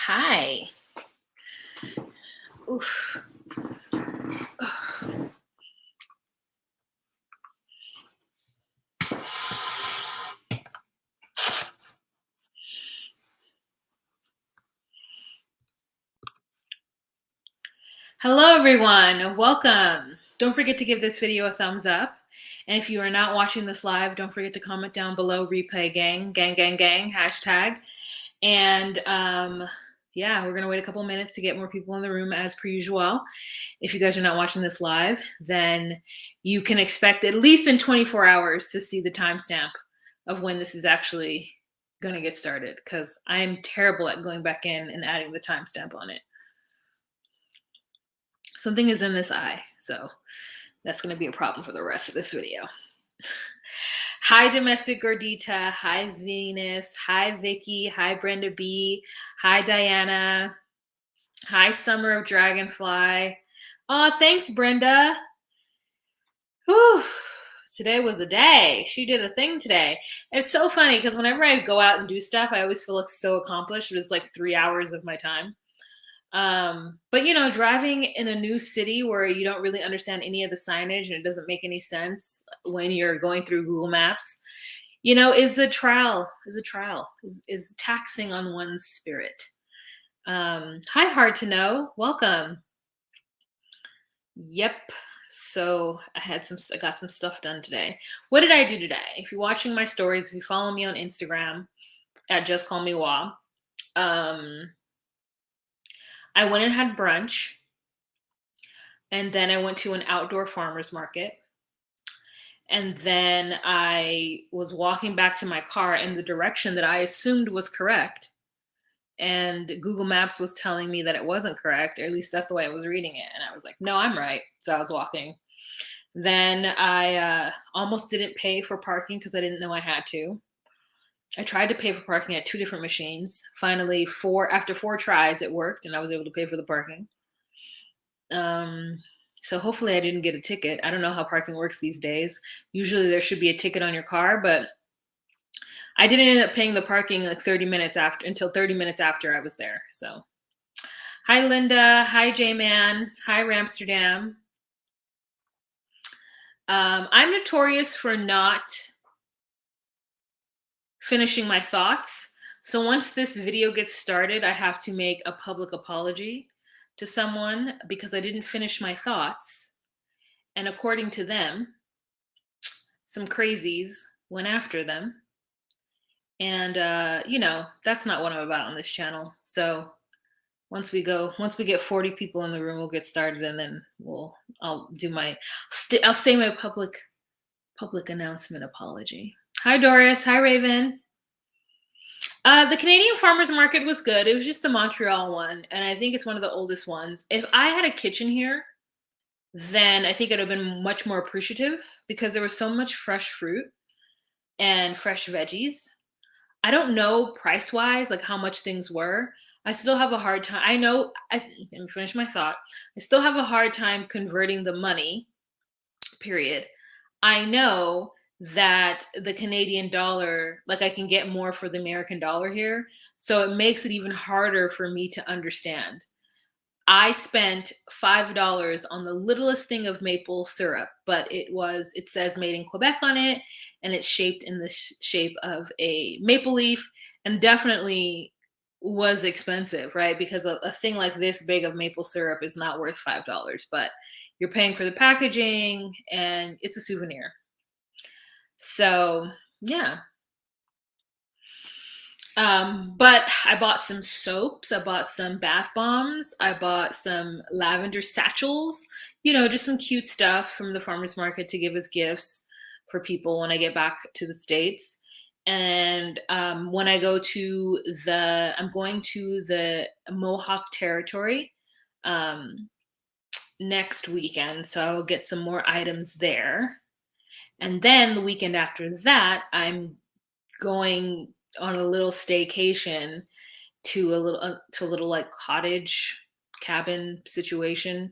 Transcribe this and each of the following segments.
Hi. Oof. Hello, everyone. Welcome. Don't forget to give this video a thumbs up. And if you are not watching this live, don't forget to comment down below, replay gang, gang, gang, gang, hashtag. And yeah, we're going to wait a couple minutes to get more people in the room as per usual. If you guys are not watching this live, then you can expect at least in 24 hours to see the timestamp of when this is actually going to get started, because I'm terrible at going back in and adding the timestamp on it. Something is in this eye, so that's going to be a problem for the rest of this video. Hi, Domestic Gordita. Hi, Venus. Hi, Vicky. Hi, Brenda B. Hi, Diana. Hi, Summer of Dragonfly. Oh, thanks, Brenda. Whew. Today was a day. She did a thing today. It's so funny because whenever I go out and do stuff, I always feel like so accomplished. It was like 3 hours of my time. But you know, driving in a new city where you don't really understand any of the signage and it doesn't make any sense when you're going through Google Maps, you know, is taxing on one's spirit. Hi, Hard to Know. Welcome. Yep. So I got some stuff done today. What did I do today? If you're watching my stories, if you follow me on Instagram at Just Call Me Wah, I went and had brunch, and then I went to an outdoor farmer's market, and then I was walking back to my car in the direction that I assumed was correct, and Google Maps was telling me that it wasn't correct, or at least that's the way I was reading it, and I was like, no, I'm right. So I was walking. Then I almost didn't pay for parking because I didn't know I had to. I tried to pay for parking at 2 different machines. Finally, after 4 tries, it worked, and I was able to pay for the parking. So hopefully I didn't get a ticket. I don't know how parking works these days. Usually there should be a ticket on your car, but I didn't end up paying the parking like 30 minutes after I was there. So hi, Linda. Hi, J-Man. Hi, Ramsterdam. I'm notorious for not finishing my thoughts. So once this video gets started, I have to make a public apology to someone because I didn't finish my thoughts. And according to them, some crazies went after them. And you know, that's not what I'm about on this channel. So once we get 40 people in the room, we'll get started, and then I'll say my public announcement apology. Hi, Doris. Hi, Raven. The Canadian Farmers Market was good. It was just the Montreal one, and I think it's one of the oldest ones. If I had a kitchen here, then I think it would have been much more appreciative because there was so much fresh fruit and fresh veggies. I don't know price-wise, like how much things were. I still have a hard time. Let me finish my thought. I still have a hard time converting the money, period. I know that the Canadian dollar, like I can get more for the American dollar here. So it makes it even harder for me to understand. I spent $5 on the littlest thing of maple syrup, but it says made in Quebec on it, and it's shaped in the shape of a maple leaf, and definitely was expensive, right? Because a thing like this big of maple syrup is not worth $5, but you're paying for the packaging and it's a souvenir. So yeah. But I bought some soaps, I bought some bath bombs, I bought some lavender satchels, you know, just some cute stuff from the farmer's market to give as gifts for people when I get back to the States. And when I go to I'm going to the Mohawk Territory next weekend, so I will get some more items there. And then the weekend after that, I'm going on a little staycation to a little like cottage cabin situation,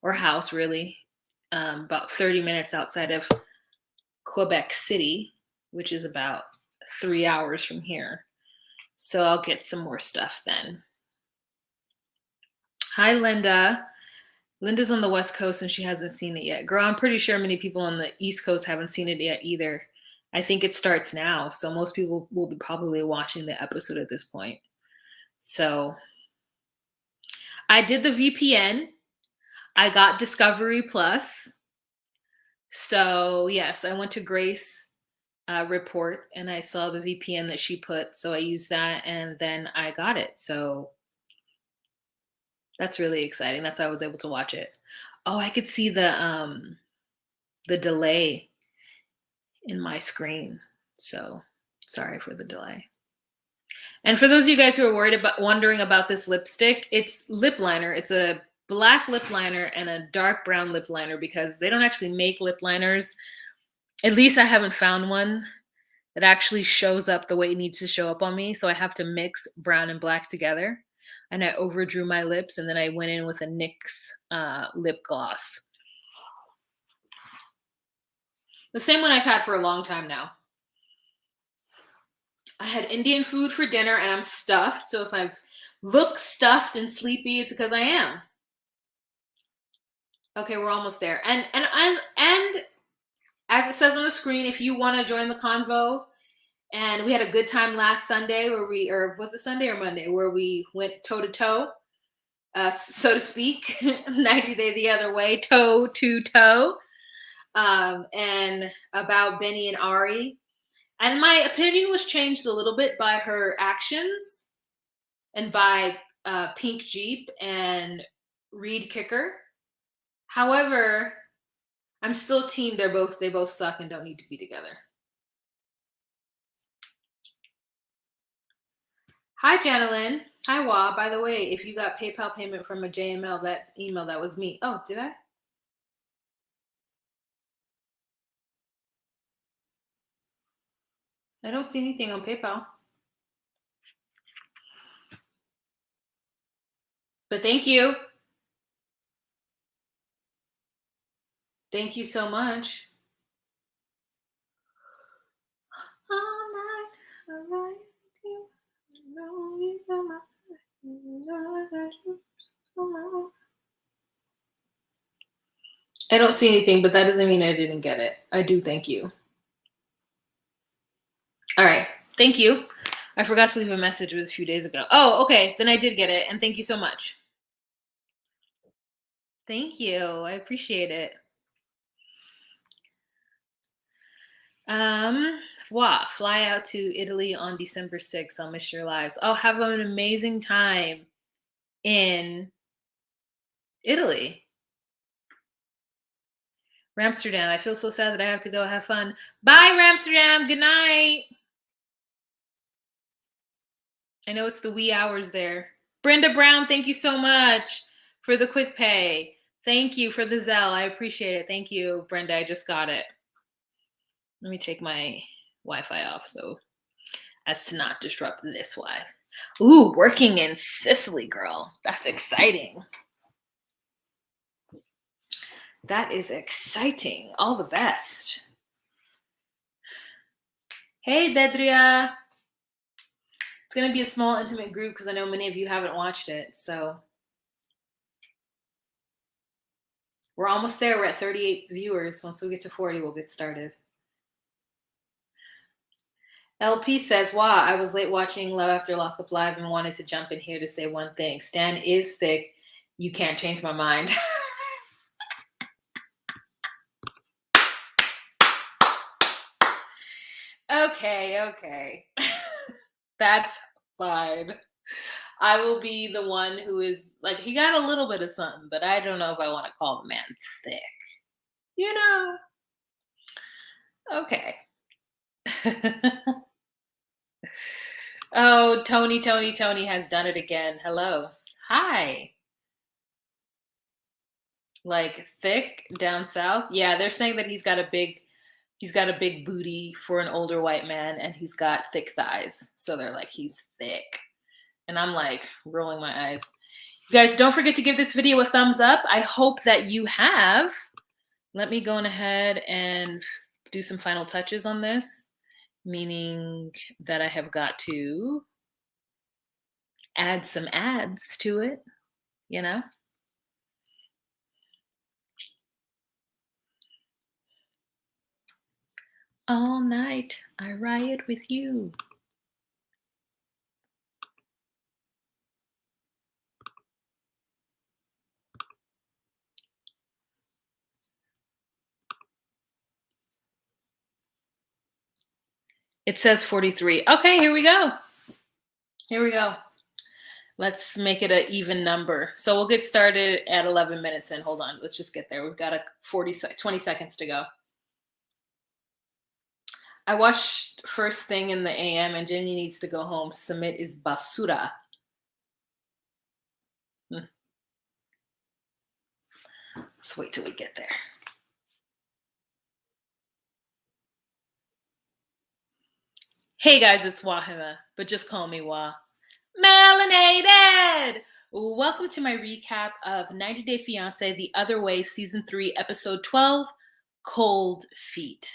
or house really, about 30 minutes outside of Quebec City, which is about 3 hours from here. So I'll get some more stuff then. Hi, Linda. Linda's on the West Coast and she hasn't seen it yet. Girl, I'm pretty sure many people on the East Coast haven't seen it yet either. I think it starts now, so most people will be probably watching the episode at this point. So I did the VPN. I got Discovery Plus. So yes, I went to Grace report and I saw the VPN that she put. So I used that and then I got it. So that's really exciting. That's how I was able to watch it. Oh, I could see the delay in my screen. So sorry for the delay. And for those of you guys who are wondering about this lipstick, it's lip liner. It's a black lip liner and a dark brown lip liner because they don't actually make lip liners. At least I haven't found one that actually shows up the way it needs to show up on me. So I have to mix brown and black together. And I overdrew my lips and then I went in with a NYX lip gloss. The same one I've had for a long time now. I had Indian food for dinner and I'm stuffed. So if I've looked stuffed and sleepy, it's because I am. Okay, we're almost there. And as it says on the screen, if you want to join the convo, and we had a good time last Sunday or was it Sunday or Monday, where we went toe to toe, so to speak, 90 Day the Other Way, toe to toe, and about Benny and Ari. And my opinion was changed a little bit by her actions and by Pink Jeep and Reed Kicker. However, I'm still team they both suck and don't need to be together. Hi, Janelyn. Hi, Wa. By the way, if you got PayPal payment from a JML, that email, that was me. Oh, did I? I don't see anything on PayPal. But thank you. Thank you so much. All night, all right. I don't see anything, but that doesn't mean I didn't get it. I do thank you. All right. Thank you. I forgot to leave a message. It was a few days ago. Oh, okay. Then I did get it. And thank you so much. Thank you. I appreciate it. Fly out to Italy on December 6th. I'll miss your lives. Oh, have an amazing time in Italy. Ramsterdam. I feel so sad that I have to go have fun. Bye, Ramsterdam. Good night. I know it's the wee hours there. Brenda Brown, thank you so much for the quick pay. Thank you for the Zelle. I appreciate it. Thank you, Brenda. I just got it. Let me take my Wi-Fi off so as to not disrupt this Wi-Fi. Ooh, working in Sicily, girl. That's exciting. That is exciting. All the best. Hey, Dedria. It's going to be a small, intimate group because I know many of you haven't watched it. So we're almost there. We're at 38 viewers. Once we get to 40, we'll get started. LP says, wow, I was late watching Love After Lockup Live and wanted to jump in here to say one thing. Stan is thick. You can't change my mind. Okay. That's fine. I will be the one who is like, he got a little bit of something, but I don't know if I want to call the man thick. You know? Okay. Oh, Tony has done it again. Hello. Hi. Like thick down south? Yeah, they're saying that he's got a big booty for an older white man and he's got thick thighs. So they're like, he's thick. And I'm like rolling my eyes. You guys, don't forget to give this video a thumbs up. I hope that you have. Let me go on ahead and do some final touches on this, meaning that I have got to add some ads to it. you know? All night I riot with you. It says 43. Okay, here we go. Here we go. Let's make it an even number. So we'll get started at 11 minutes in. Hold on. Let's just get there. We've got 20 seconds to go. I watched first thing in the AM and Jenny needs to go home. Sumit is basura. Let's wait till we get there. Hey guys, it's Wahima, but just call me Wah. Melanated! Welcome to my recap of 90 Day Fiancé, The Other Way, Season 3, Episode 12, Cold Feet.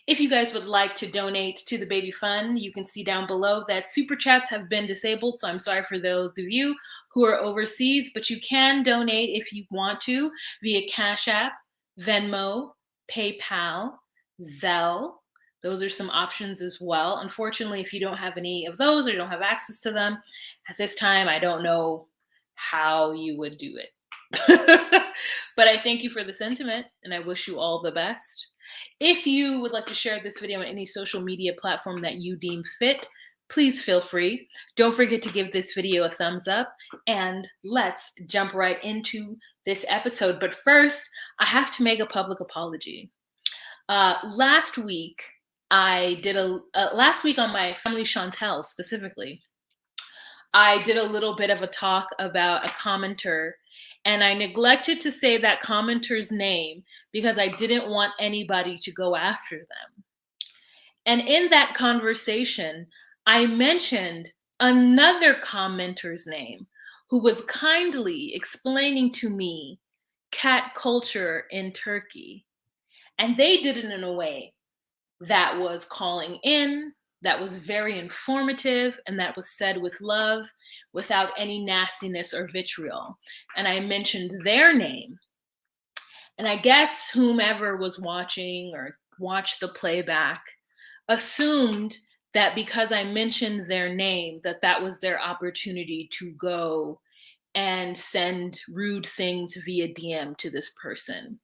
If you guys would like to donate to the baby fund, you can see down below that super chats have been disabled, so I'm sorry for those of you who are overseas, but you can donate if you want to via Cash App, Venmo, PayPal, Zelle. Those are some options as well. Unfortunately, if you don't have any of those or don't have access to them at this time, I don't know how you would do it. But I thank you for the sentiment and I wish you all the best. If you would like to share this video on any social media platform that you deem fit, please feel free. Don't forget to give this video a thumbs up and let's jump right into this episode. But first, I have to make a public apology. Last week on my family Chantel specifically, I did a little bit of a talk about a commenter and I neglected to say that commenter's name because I didn't want anybody to go after them. And in that conversation, I mentioned another commenter's name who was kindly explaining to me cat culture in Turkey. And they did it in a way that was calling in, that was very informative, and that was said with love, without any nastiness or vitriol. And I mentioned their name. And I guess whomever was watching or watched the playback assumed that because I mentioned their name, that that was their opportunity to go and send rude things via DM to this person.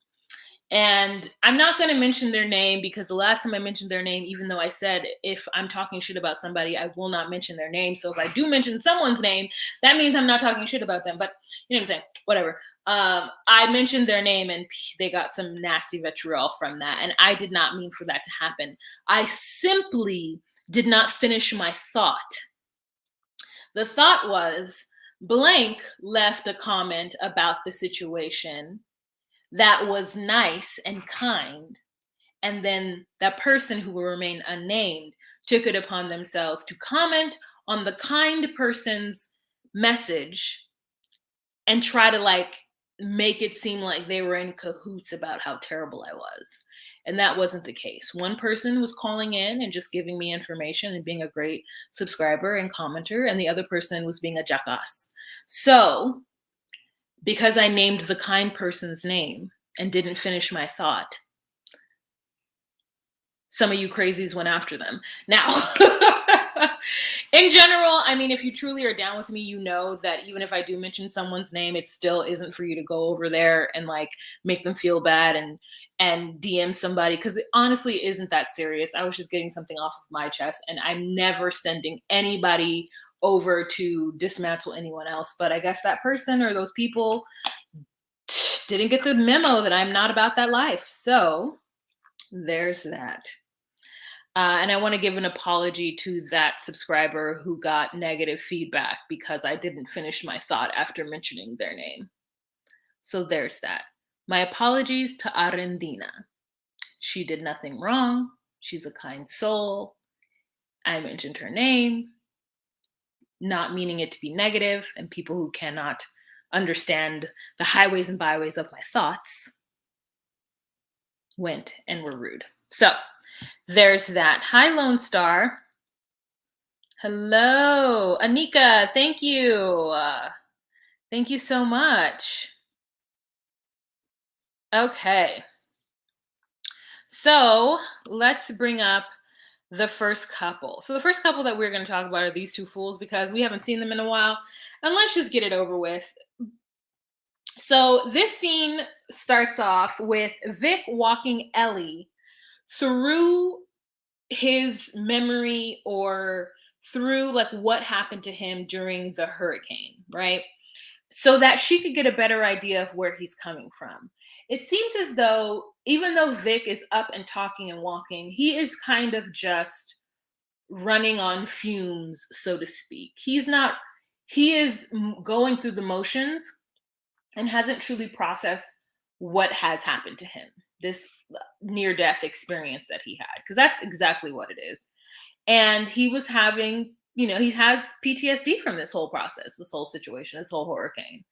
And I'm not going to mention their name because the last time I mentioned their name, even though I said if I'm talking shit about somebody, I will not mention their name. So if I do mention someone's name, that means I'm not talking shit about them. But you know what I'm saying? Whatever. I mentioned their name and they got some nasty vitriol from that. And I did not mean for that to happen. I simply did not finish my thought. The thought was blank left a comment about the situation that was nice and kind. And then that person who will remain unnamed took it upon themselves to comment on the kind person's message and try to like make it seem like they were in cahoots about how terrible I was. And that wasn't the case. One person was calling in and just giving me information and being a great subscriber and commenter, and the other person was being a jackass. So because I named the kind person's name and didn't finish my thought, some of you crazies went after them. Now, in general, I mean, if you truly are down with me, you know that even if I do mention someone's name, it still isn't for you to go over there and like make them feel bad and DM somebody, because it honestly isn't that serious. I was just getting something off of my chest, and I'm never sending anybody over to dismantle anyone else. But I guess that person or those people didn't get the memo that I'm not about that life. So there's that. And I want to give an apology to that subscriber who got negative feedback because I didn't finish my thought after mentioning their name. So there's that. My apologies to Arendina. She did nothing wrong. She's a kind soul. I mentioned her name, not meaning it to be negative, and people who cannot understand the highways and byways of my thoughts went and were rude. So there's that. Hi, Lone Star. Hello, Anika. Thank you. Thank you so much. Okay. So let's bring up the first couple. So the first couple that we're going to talk about are these two fools because we haven't seen them in a while. And let's just get it over with. So this scene starts off with Vic walking Ellie through his memory or through like what happened to him during the hurricane, right? So that she could get a better idea of where he's coming from. It seems as though even though Vic is up and talking and walking, he is kind of just running on fumes, so to speak. He is going through the motions and hasn't truly processed what has happened to him, this near death experience that he had, because that's exactly what it is. And he was having, he has PTSD from this whole process, this whole situation, this whole hurricane.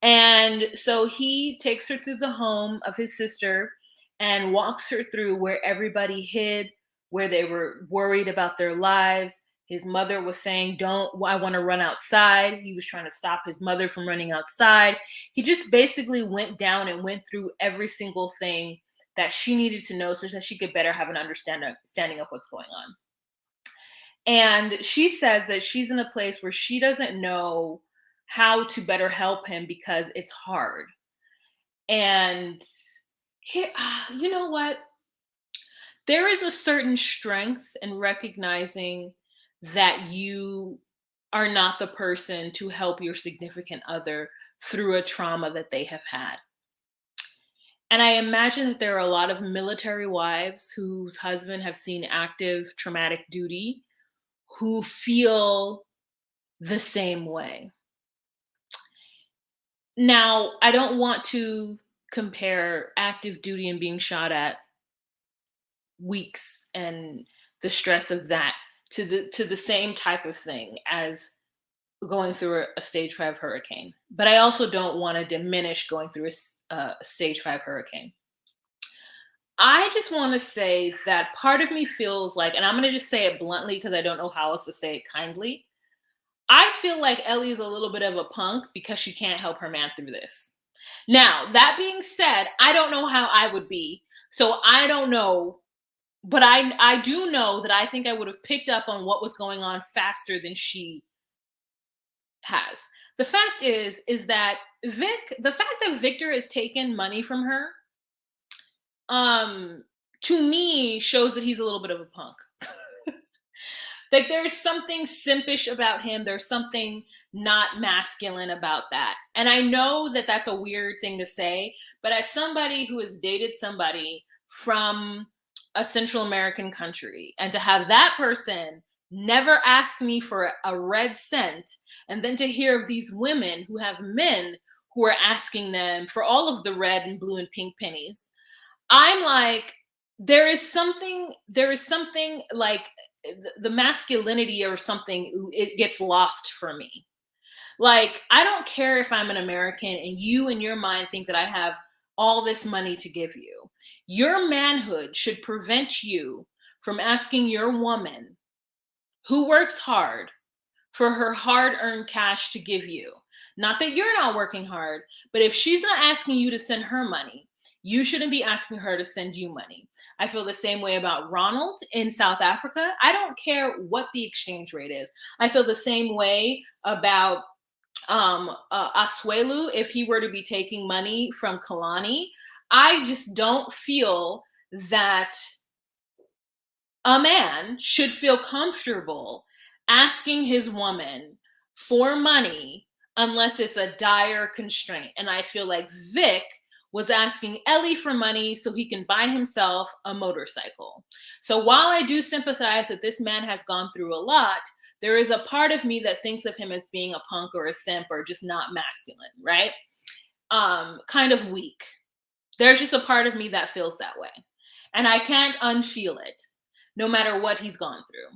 And so he takes her through the home of his sister and walks her through where everybody hid, where they were worried about their lives. His mother was saying, "Don't, I want to run outside." He was trying to stop his mother from running outside. He just basically went down and went through every single thing that she needed to know so that she could better have an understanding of what's going on. And she says that she's in a place where she doesn't know how to better help him because it's hard. And here, you know what? There is a certain strength in recognizing that you are not the person to help your significant other through a trauma that they have had. And I imagine that there are a lot of military wives whose husband have seen active traumatic duty who feel the same way. Now, I don't want to compare active duty and being shot at weeks and the stress of that to the same type of thing as going through a stage 5 hurricane. But I also don't want to diminish going through a stage 5 hurricane. I just want to say that part of me feels like, and I'm going to just say it bluntly because I don't know how else to say it kindly. I feel like Ellie is a little bit of a punk because she can't help her man through this. Now, that being said, I don't know how I would be. So I don't know, but I do know that I think I would have picked up on what was going on faster than she has. The fact is that the fact that Victor has taken money from her, to me shows that he's a little bit of a punk. Like there's something simpish about him. There's something not masculine about that. And I know that that's a weird thing to say, but as somebody who has dated somebody from a Central American country and to have that person never ask me for a red cent, and then to hear of these women who have men who are asking them for all of the red and blue and pink pennies, I'm like, there is something like the masculinity or something, it gets lost for me. Like, I don't care if I'm an American and you in your mind think that I have all this money to give you. Your manhood should prevent you from asking your woman who works hard for her hard-earned cash to give you. Not that you're not working hard, but if she's not asking you to send her money, you shouldn't be asking her to send you money. I feel the same way about Ronald in South Africa. I don't care what the exchange rate is. I feel the same way about Asuelu if he were to be taking money from Kalani. I just don't feel that a man should feel comfortable asking his woman for money unless it's a dire constraint. And I feel like Vic was asking Ellie for money so he can buy himself a motorcycle. So while I do sympathize that this man has gone through a lot, there is a part of me that thinks of him as being a punk or a simp or just not masculine, right? Kind of weak. There's just a part of me that feels that way. And I can't unfeel it, no matter what he's gone through.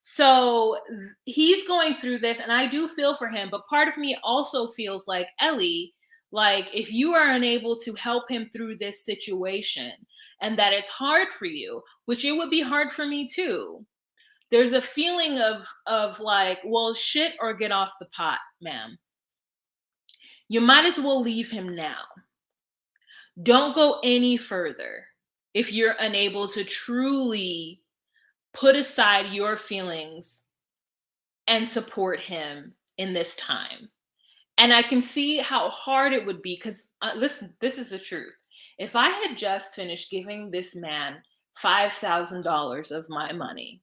So he's going through this, and I do feel for him, but part of me also feels like, Ellie, like if you are unable to help him through this situation and that it's hard for you, which it would be hard for me too, there's a feeling of like, well, shit or get off the pot, ma'am. you might as well leave him now. Don't go any further if you're unable to truly put aside your feelings and support him in this time. And I can see how hard it would be because, listen, this is the truth. If I had just finished giving this man $5,000 of my money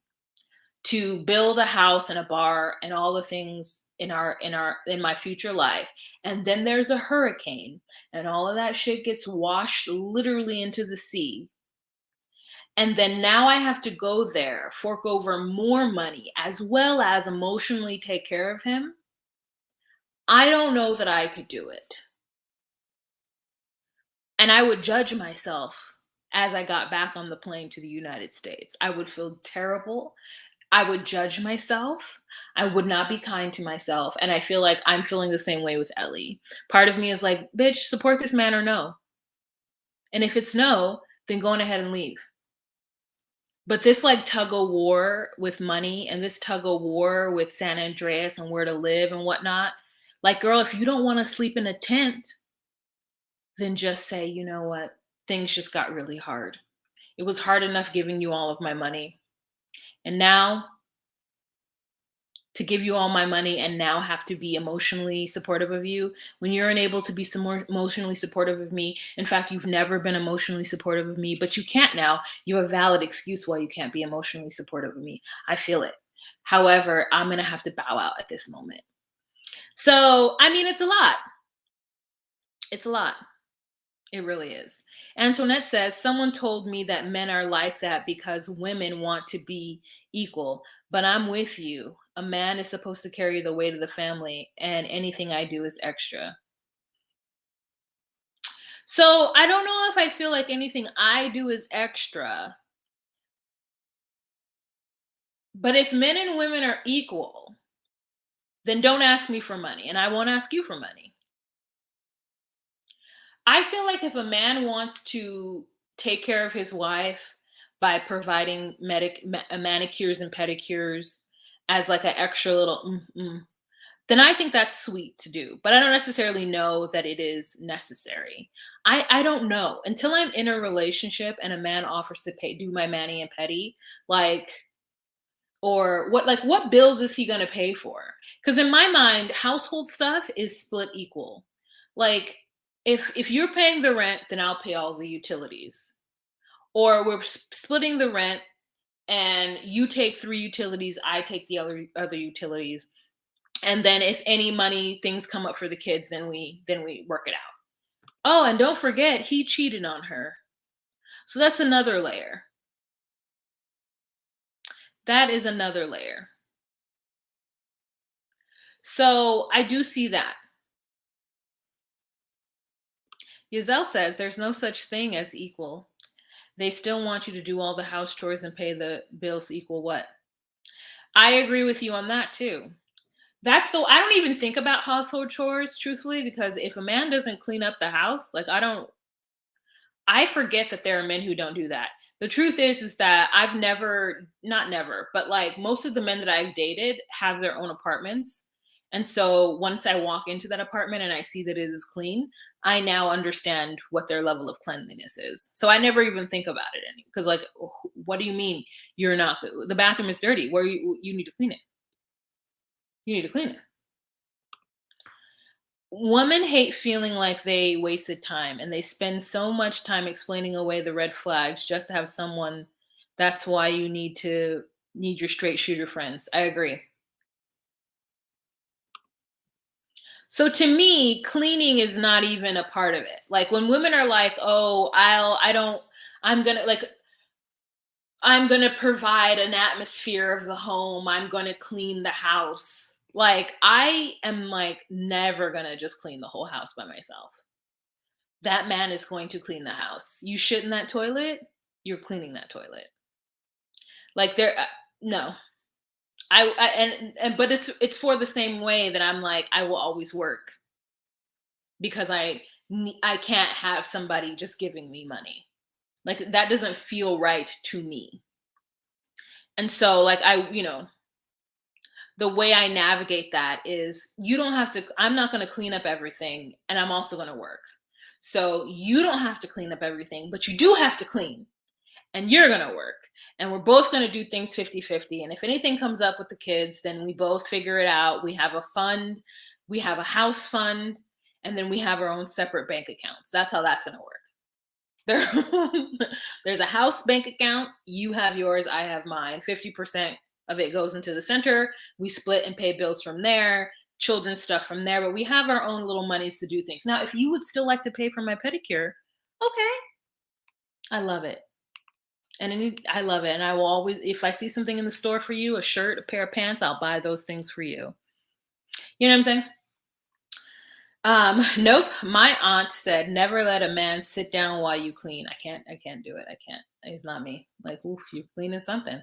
to build a house and a bar and all the things in my future life, and then there's a hurricane and all of that shit gets washed literally into the sea, and then now I have to go there, fork over more money as well as emotionally take care of him, I don't know that I could do it. And I would judge myself as I got back on the plane to the United States. I would feel terrible. I would judge myself. I would not be kind to myself. And I feel like I'm feeling the same way with Ellie. Part of me is like, bitch, support this man or no. And if it's no, then go on ahead and leave. But this like tug of war with money and this tug of war with San Andreas and where to live and whatnot, like, girl, if you don't want to sleep in a tent, then just say, you know what? Things just got really hard. It was hard enough giving you all of my money. And now to give you all my money and now have to be emotionally supportive of you when you're unable to be some more emotionally supportive of me. In fact, you've never been emotionally supportive of me, but you can't now. You have a valid excuse why you can't be emotionally supportive of me. I feel it. However, I'm going to have to bow out at this moment. So, I mean, it's a lot. It's a lot. It really is. Antoinette says, someone told me that men are like that because women want to be equal. But I'm with you. A man is supposed to carry the weight of the family, and anything I do is extra. So I don't know if I feel like anything I do is extra. But if men and women are equal, then don't ask me for money, and I won't ask you for money. I feel like if a man wants to take care of his wife by providing manicures and pedicures as like an extra little, then I think that's sweet to do. But I don't necessarily know that it is necessary. I don't know until I'm in a relationship and a man offers to do my mani and pedi, like, or what bills is he going to pay for? Because in my mind, household stuff is split equal. Like, if you're paying the rent, then I'll pay all the utilities. Or we're splitting the rent and you take 3 utilities, I take the other utilities. And then if any money things come up for the kids, then we work it out. Oh, and don't forget he cheated on her. So that's another layer. That is another layer. So I do see that. Giselle says there's no such thing as equal. They still want you to do all the house chores and pay the bills equal what? I agree with you on that too. I don't even think about household chores truthfully, because if a man doesn't clean up the house, like I forget that there are men who don't do that. The truth is that I've not never, but like most of the men that I've dated have their own apartments. And so once I walk into that apartment and I see that it is clean, I now understand what their level of cleanliness is. So I never even think about it because like, what do you mean you're not, the bathroom is dirty? Where you need to clean it. You need to clean it. Women hate feeling like they wasted time and they spend so much time explaining away the red flags just to have someone. That's why you need your straight shooter friends. I agree. So to me, cleaning is not even a part of it. Like when women are like, "Oh, I'm going to provide an atmosphere of the home. I'm going to clean the house." Like I am like never going to just clean the whole house by myself. That man is going to clean the house. You shit in that toilet, you're cleaning that toilet. Like no. But it's for the same way that I'm like I will always work because I can't have somebody just giving me money. Like that doesn't feel right to me. And so like the way I navigate that is you don't have to, I'm not going to clean up everything and I'm also going to work. So you don't have to clean up everything, but you do have to clean and you're going to work. And we're both going to do things 50-50. And if anything comes up with the kids, then we both figure it out. We have a fund, we have a house fund, and then we have our own separate bank accounts. That's how that's going to work. There's a house bank account. You have yours, I have mine. 50% of it goes into the center. We split and pay bills from there, children's stuff from there, but we have our own little monies to do things. Now, if you would still like to pay for my pedicure, okay. I love it. And I love it. And I will always, if I see something in the store for you, a shirt, a pair of pants, I'll buy those things for you. You know what I'm saying? Nope. My aunt said, never let a man sit down while you clean. I can't do it. I can't. It's not me. Like, oof, you're cleaning something.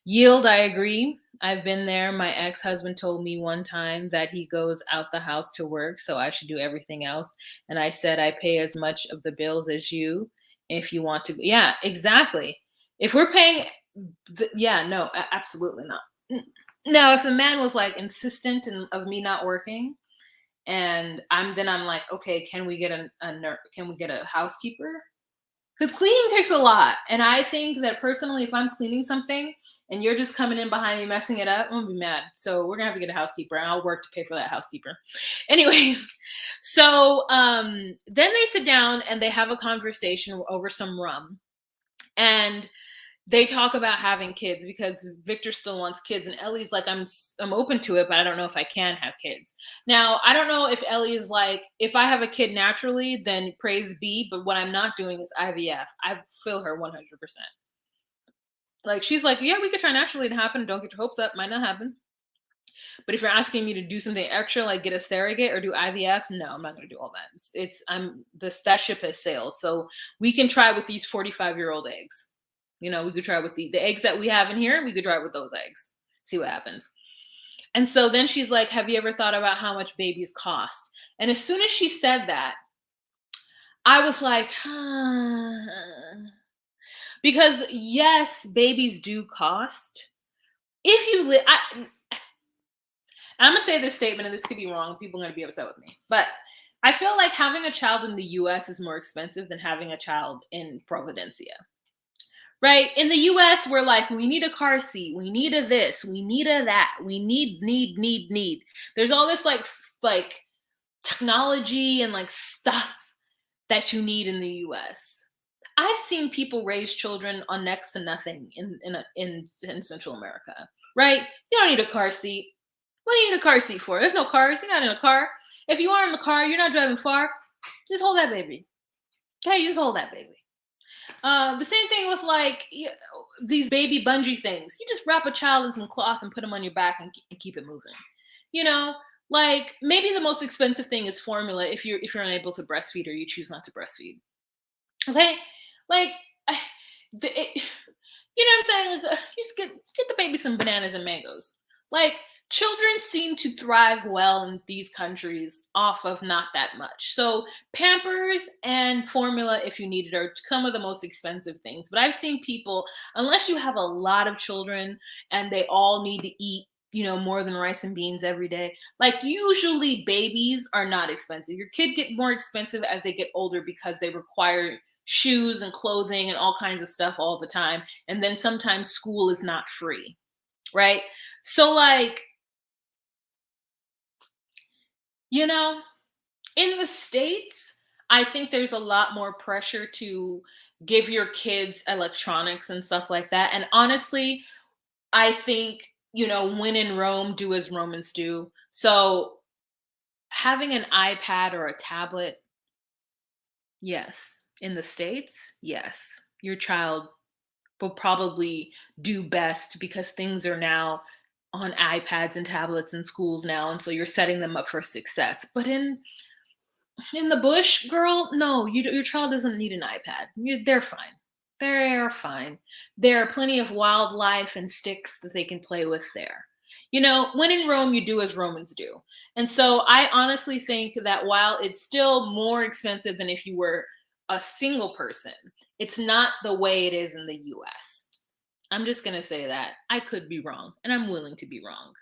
Yield, I agree. I've been there. My ex-husband told me one time that he goes out the house to work, so I should do everything else. And I said, I pay as much of the bills as you if you want to. Yeah, exactly. If we're paying, yeah, no, absolutely not. Now, if the man was like insistent of me not working, and I'm like, okay, can we get a housekeeper? Because cleaning takes a lot. And I think that personally, if I'm cleaning something and you're just coming in behind me messing it up, I'm gonna be mad. So we're gonna have to get a housekeeper, and I'll work to pay for that housekeeper. Anyways, so then they sit down and they have a conversation over some rum. And they talk about having kids because Victor still wants kids, and Ellie's like, I'm open to it, but I don't know if I can have kids. Now, I don't know if Ellie is like, if I have a kid naturally, then praise be, but what I'm not doing is IVF. I feel her 100%. Like, she's like, yeah, we could try naturally to happen. Don't get your hopes up. Might not happen. But if you're asking me to do something extra, like get a surrogate or do IVF, no, I'm not going to do all that. That ship has sailed. So we can try with these 45-year-old eggs. You know, we could try with the eggs that we have in here. We could try with those eggs, see what happens. And so then she's like, have you ever thought about how much babies cost? And as soon as she said that, I was like, because yes, babies do cost. If you live, I'm going to say this statement, and this could be wrong. People are going to be upset with me. But I feel like having a child in the US is more expensive than having a child in Providencia. Right? In the US, we're like, we need a car seat. We need a this. We need a that. We need. There's all this like technology and like stuff that you need in the US. I've seen people raise children on next to nothing in Central America. Right? You don't need a car seat. What do you need a car seat for? There's no cars. You're not in a car. If you are in the car, you're not driving far. Just hold that baby. Okay, you just hold that baby. The same thing with like these baby bungee things. You just wrap a child in some cloth and put them on your back and keep it moving. You know, like maybe the most expensive thing is formula if you're unable to breastfeed or you choose not to breastfeed. Okay, like you know what I'm saying? Like, just get the baby some bananas and mangoes. Like, children seem to thrive well in these countries off of not that much. So Pampers and formula, if you need it, are some of the most expensive things. But I've seen people, unless you have a lot of children and they all need to eat, you know, more than rice and beans every day, like usually babies are not expensive. Your kid get more expensive as they get older because they require shoes and clothing and all kinds of stuff all the time. And then sometimes school is not free, right? So like, you know, in the States, I think there's a lot more pressure to give your kids electronics and stuff like that. And honestly, I think, you know, when in Rome, do as Romans do. So having an iPad or a tablet, yes. In the States, yes. Your child will probably do best because things are now on iPads and tablets in schools now, and so you're setting them up for success. But in the bush, girl, no, your child doesn't need an iPad. They're fine. They're fine. There are plenty of wildlife and sticks that they can play with there. You know, when in Rome, you do as Romans do. And so I honestly think that while it's still more expensive than if you were a single person, it's not the way it is in the US. I'm just going to say that. I could be wrong, and I'm willing to be wrong.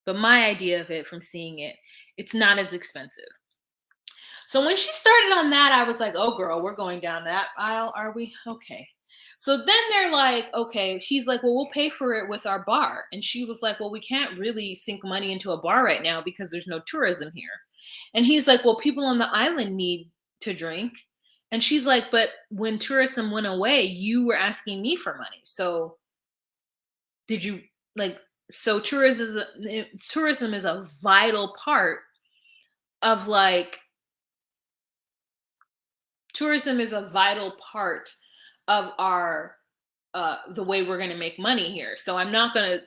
But my idea of it from seeing it, it's not as expensive. So when she started on that, I was like, oh, girl, we're going down that aisle. Are we? Okay. So then they're like, okay, she's like, well, we'll pay for it with our bar. And she was like, well, we can't really sink money into a bar right now because there's no tourism here. And he's like, well, people on the island need to drink. And she's like, but when tourism went away, you were asking me for money. So did you like, so tourism is a vital part of like, tourism is a vital part of our the way we're going to make money here. So I'm not going to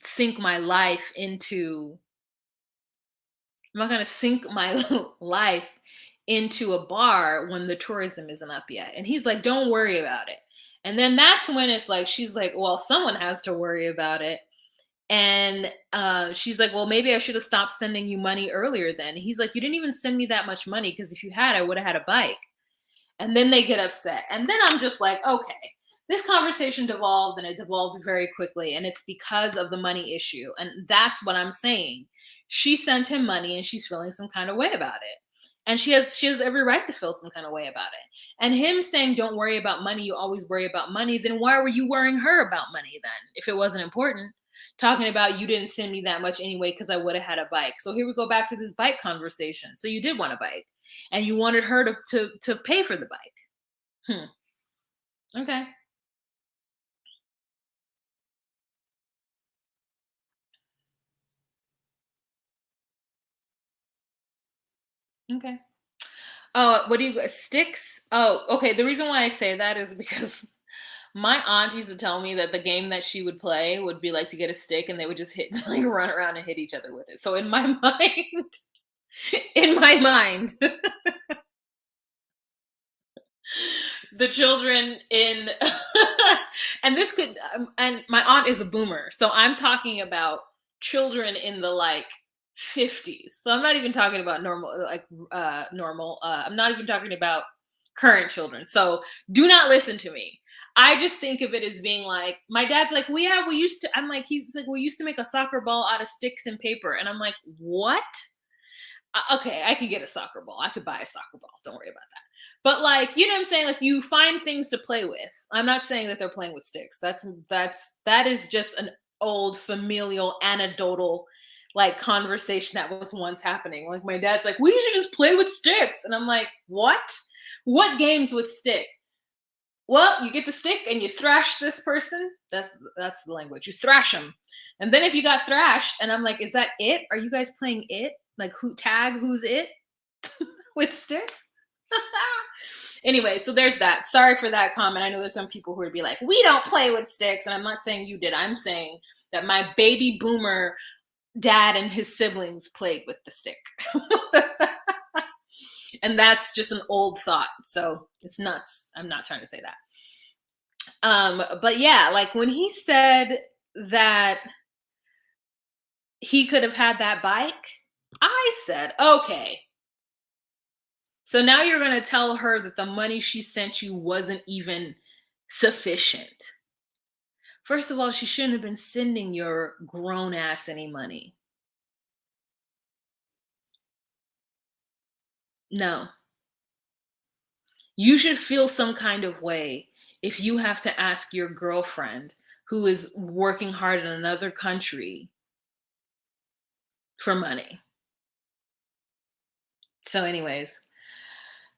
sink my life into I'm not going to sink my life into a bar when the tourism isn't up yet. And he's like, don't worry about it. And then that's when it's like, she's like, well, someone has to worry about it. And she's like, well, maybe I should have stopped sending you money earlier then. He's like, you didn't even send me that much money because if you had, I would have had a bike. And then they get upset. And then I'm just like, okay, this conversation devolved and it devolved very quickly. And it's because of the money issue. And that's what I'm saying. She sent him money and she's feeling some kind of way about it. And she has every right to feel some kind of way about it. And him saying, don't worry about money, you always worry about money. Then why were you worrying her about money then if it wasn't important? Talking about you didn't send me that much anyway because I would have had a bike. So here we go back to this bike conversation. So you did want a bike and you wanted her to pay for the bike. Okay. Okay. Oh, what do you sticks? Oh, okay. The reason why I say that is because my aunt used to tell me that the game that she would play would be like to get a stick and they would just hit like run around and hit each other with it. So in my mind, in my mind, the children in and this could and my aunt is a boomer. So I'm talking about children in the like 50s. So I'm not even talking about normal. I'm not even talking about current children. So do not listen to me. I just think of it as being like my dad's like, we used to, I'm like, he's like, we used to make a soccer ball out of sticks and paper. And I'm like, what? Okay, I could get a soccer ball. I could buy a soccer ball. Don't worry about that. But like, you know what I'm saying? Like you find things to play with. I'm not saying that they're playing with sticks. That is just an old familial anecdotal like conversation that was once happening. Like my dad's like, we should just play with sticks. And I'm like, what? What games with stick? Well, you get the stick and you thrash this person. That's the language. You thrash them. And then if you got thrashed, and I'm like, is that it? Are you guys playing it? Like who's it? With sticks? Anyway, so there's that. Sorry for that comment. I know there's some people who would be like, we don't play with sticks. And I'm not saying you did. I'm saying that my baby boomer dad and his siblings played with the stick. And that's just an old thought. So it's nuts. I'm not trying to say that. But yeah, like when he said that he could have had that bike, I said, okay. So now you're going to tell her that the money she sent you wasn't even sufficient. First of all, she shouldn't have been sending your grown ass any money. No. You should feel some kind of way if you have to ask your girlfriend who is working hard in another country for money. So anyways,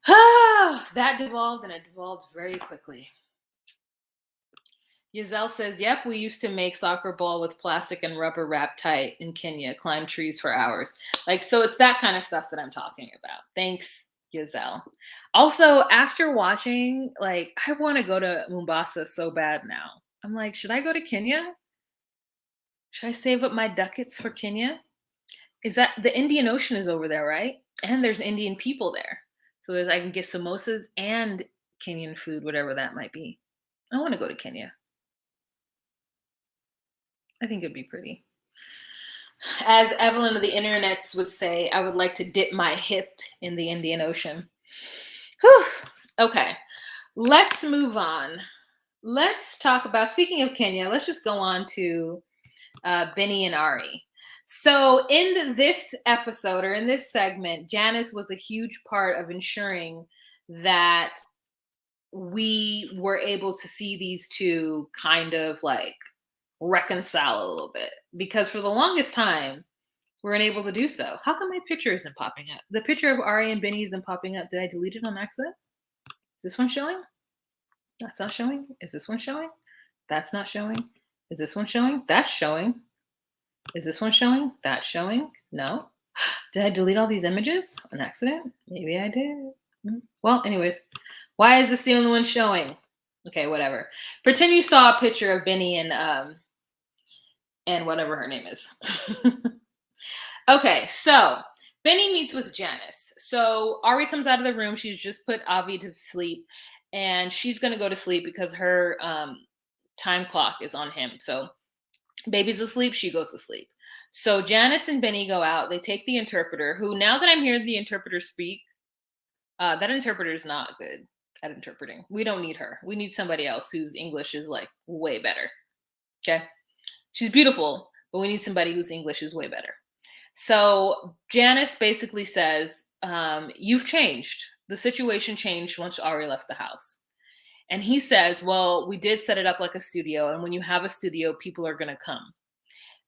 that devolved and it devolved very quickly. Giselle says, yep, we used to make soccer ball with plastic and rubber wrapped tight in Kenya, climb trees for hours. Like, so it's that kind of stuff that I'm talking about. Thanks, Giselle. Also, after watching, like, I want to go to Mombasa so bad now. I'm like, should I go to Kenya? Should I save up my ducats for Kenya? Is that the Indian Ocean is over there, right? And there's Indian people there. So I can get samosas and Kenyan food, whatever that might be. I want to go to Kenya. I think it'd be pretty. As Evelyn of the internets would say, I would like to dip my hip in the Indian Ocean. Whew. Okay, let's move on. Let's talk about, speaking of Kenya, let's just go on to Benny and Ari. So in this episode or in this segment, Janice was a huge part of ensuring that we were able to see these two kind of like reconcile a little bit because for the longest time we weren't able to do so. How come my picture isn't popping up? The picture of Ari and Benny isn't popping up. Did I delete it on accident? Is this one showing? That's not showing. Is this one showing? That's not showing. Is this one showing? That's showing. Is this one showing? That's showing. No. Did I delete all these images on accident? Maybe I did. Well, anyways, why is this the only one showing? Okay, whatever. Pretend you saw a picture of Benny and whatever her name is. Okay, so Benny meets with Janice. So Ari comes out of the room. She's just put Avi to sleep, and she's gonna go to sleep because her time clock is on him. So baby's asleep, she goes to sleep. So Janice and Benny go out. They take the interpreter, who now that I'm hearing the interpreter speak, that interpreter is not good at interpreting. We don't need her. We need somebody else whose English is like way better. Okay. She's beautiful, but we need somebody whose English is way better. So Janice basically says, you've changed. The situation changed once Ari left the house. And he says, well, we did set it up like a studio. And when you have a studio, people are going to come.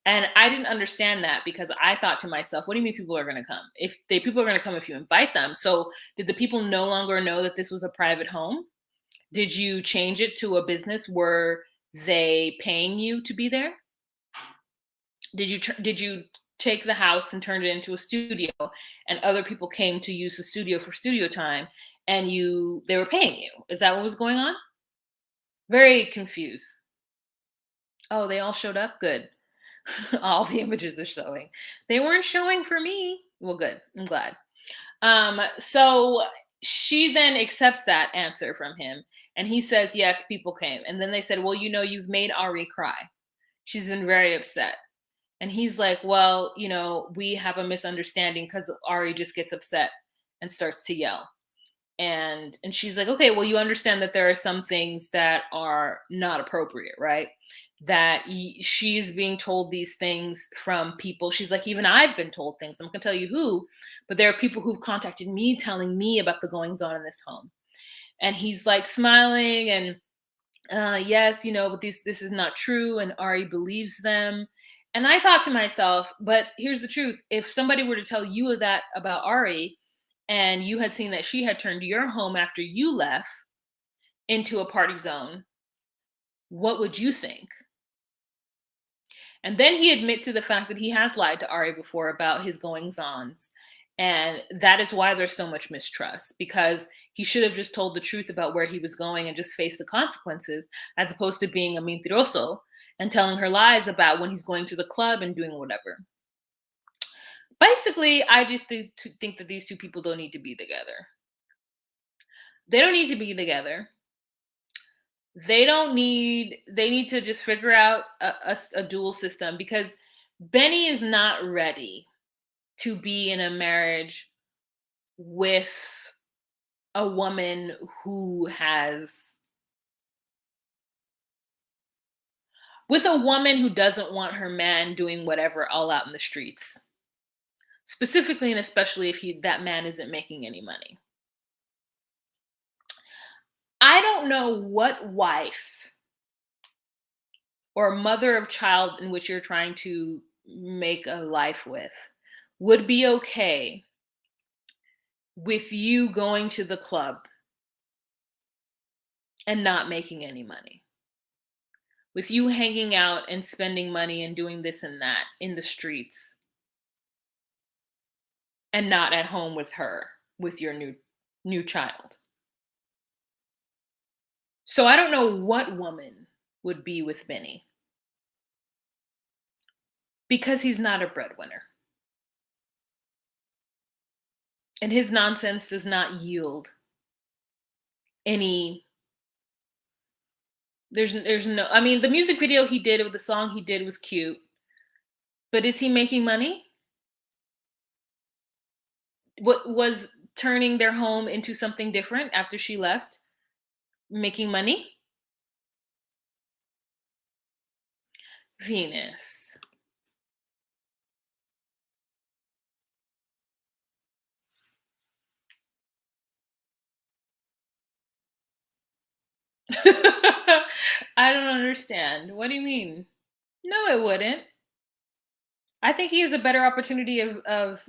And I didn't understand that because I thought to myself, what do you mean people are going to come? People are going to come if you invite them. So did the people no longer know that this was a private home? Did you change it to a business? Were they paying you to be there? Did you take the house and turn it into a studio and other people came to use the studio for studio time and they were paying you? Is that what was going on? Very confused. Oh, they all showed up? Good. All the images are showing. They weren't showing for me. Well, good. I'm glad. So she then accepts that answer from him and he says, yes, people came. And then they said, well, you've made Ari cry. She's been very upset. And he's like, well, we have a misunderstanding because Ari just gets upset and starts to yell. And she's like, okay, well, you understand that there are some things that are not appropriate, right? That she's being told these things from people. She's like, even I've been told things. I'm not gonna tell you who, but there are people who've contacted me telling me about the goings on in this home. And he's like smiling and yes, but this is not true. And Ari believes them. And I thought to myself, but here's the truth. If somebody were to tell you that about Ari, and you had seen that she had turned your home after you left into a party zone, what would you think? And then he admits to the fact that he has lied to Ari before about his goings-ons. And that is why there's so much mistrust, because he should have just told the truth about where he was going and just faced the consequences, as opposed to being a mentiroso and telling her lies about when he's going to the club and doing whatever. Basically, I just think that these two people don't need to be together. They don't need to be together. They need to just figure out a dual system, because Benny is not ready to be in a marriage with a woman who doesn't want her man doing whatever all out in the streets. Specifically and especially if that man isn't making any money. I don't know what wife or mother of child in which you're trying to make a life with would be okay with you going to the club and not making any money. With you hanging out and spending money and doing this and that in the streets and not at home with her, with your new child. So I don't know what woman would be with Benny, because he's not a breadwinner. And his nonsense does not yield any. There's no, I mean, the music video he did with the song he did was cute, but is he making money? What was turning their home into something different after she left making money? Venus. I don't understand. What do you mean? No, it wouldn't. I think he has a better opportunity of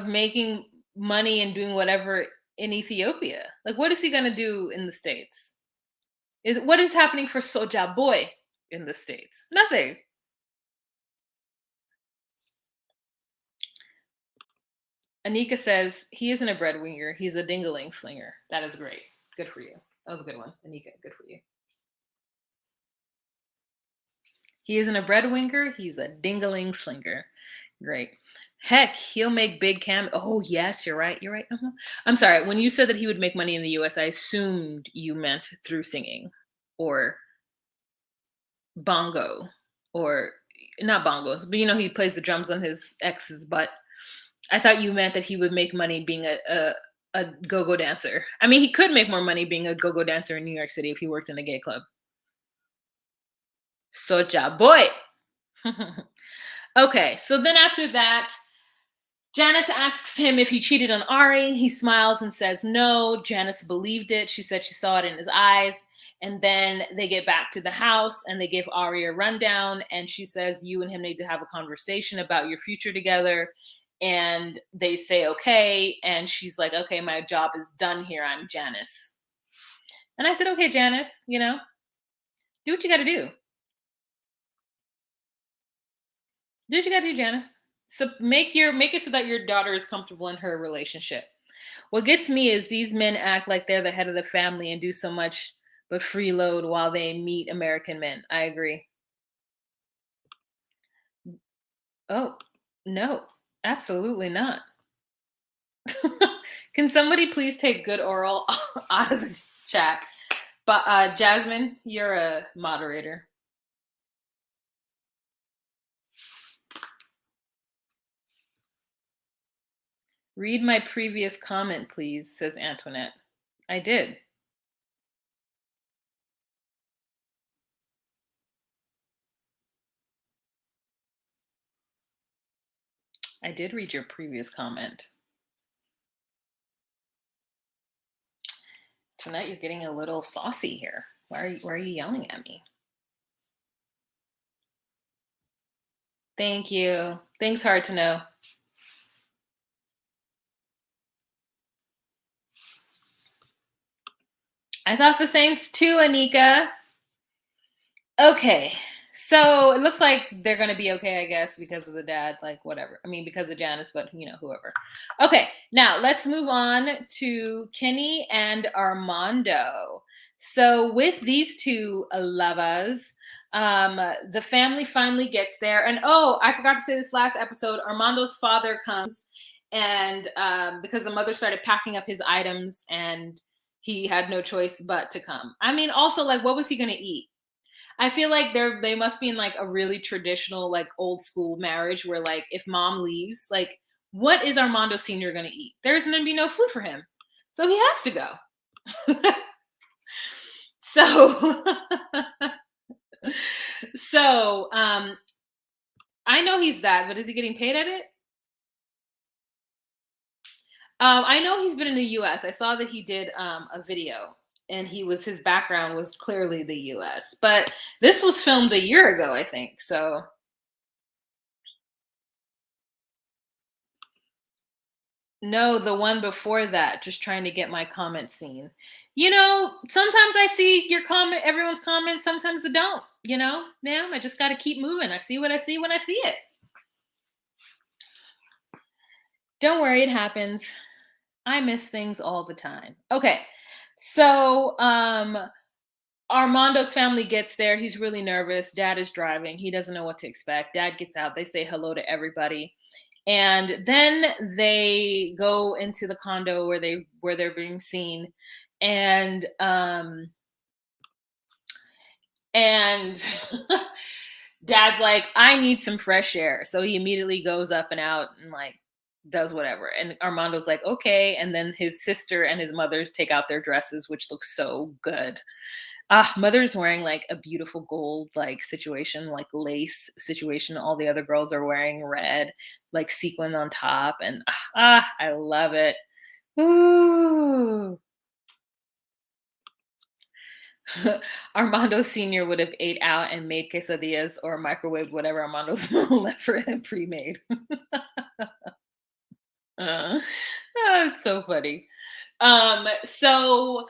making money and doing whatever in Ethiopia. Like, what is he gonna do in the States? Is what is happening for Soja Boy in the States? Nothing. Anika says he isn't a breadwinner. He's a dingaling slinger. That is great. Good for you. That was a good one, Anika. Good for you. He isn't a breadwinner. He's a dingaling slinger. Great. Heck, he'll make big cam. Oh yes, you're right. You're right. I'm sorry. When you said that he would make money in the U.S., I assumed you meant through singing, or bongo, or not bongos, but he plays the drums on his ex's butt. I thought you meant that he would make money being a go-go dancer. I mean, he could make more money being a go-go dancer in New York City if he worked in a gay club. Soja boy. Okay, so then after that, Janice asks him if he cheated on Ari. He smiles and says no. Janice believed it. She said she saw it in his eyes. And then they get back to the house and they give Ari a rundown. And she says, you and him need to have a conversation about your future together. And they say, okay. And she's like, okay, my job is done here. I'm Janice. And I said, okay, Janice, do what you got to do. Do what you got to do, Janice. So make it so that your daughter is comfortable in her relationship. What gets me is these men act like they're the head of the family and do so much but freeload while they meet American men. I agree. Oh, no, absolutely not. Can somebody please take good oral out of this chat? But Jasmine, you're a moderator. Read my previous comment, please, says Antoinette. I did. I did read your previous comment. Tonight you're getting a little saucy here. Why are you yelling at me? Thank you. Thanks, hard to know. I thought the same too, Anika. Okay. So it looks like they're going to be okay, I guess, because of the dad, like whatever. I mean, because of Janice, but whoever. Okay. Now let's move on to Kenny and Armando. So with these two lovers, the family finally gets there. And oh, I forgot to say this last episode, Armando's father comes and because the mother started packing up his items and he had no choice but to come. I mean, also, like, what was he going to eat? I feel like they must be in like a really traditional, like old school marriage where like if mom leaves, like what is Armando Sr. gonna eat? There's gonna be no food for him. So he has to go. So so I know he's that, but is he getting paid at it? I know he's been in the US. I saw that he did a video and his background was clearly the US. But this was filmed a year ago, I think. So no, the one before that, just trying to get my comment seen. Sometimes I see everyone's comments, sometimes I don't, Yeah, I just got to keep moving. I see what I see when I see it. Don't worry, it happens. I miss things all the time. Okay. So, Armando's family gets there. He's really nervous. Dad is driving. He doesn't know what to expect. Dad gets out. They say hello to everybody. And then they go into the condo where they're being seen. And Dad's like, I need some fresh air. So he immediately goes up and out and like does whatever. And Armando's like, okay. And then his sister and his mothers take out their dresses, which look so good. Mother's wearing like a beautiful gold like situation, like lace situation. All the other girls are wearing red, like sequin on top, and I love it. Ooh. Armando Sr. would have ate out and made quesadillas or microwaved whatever Armando's mom left for him pre-made. It's so funny. So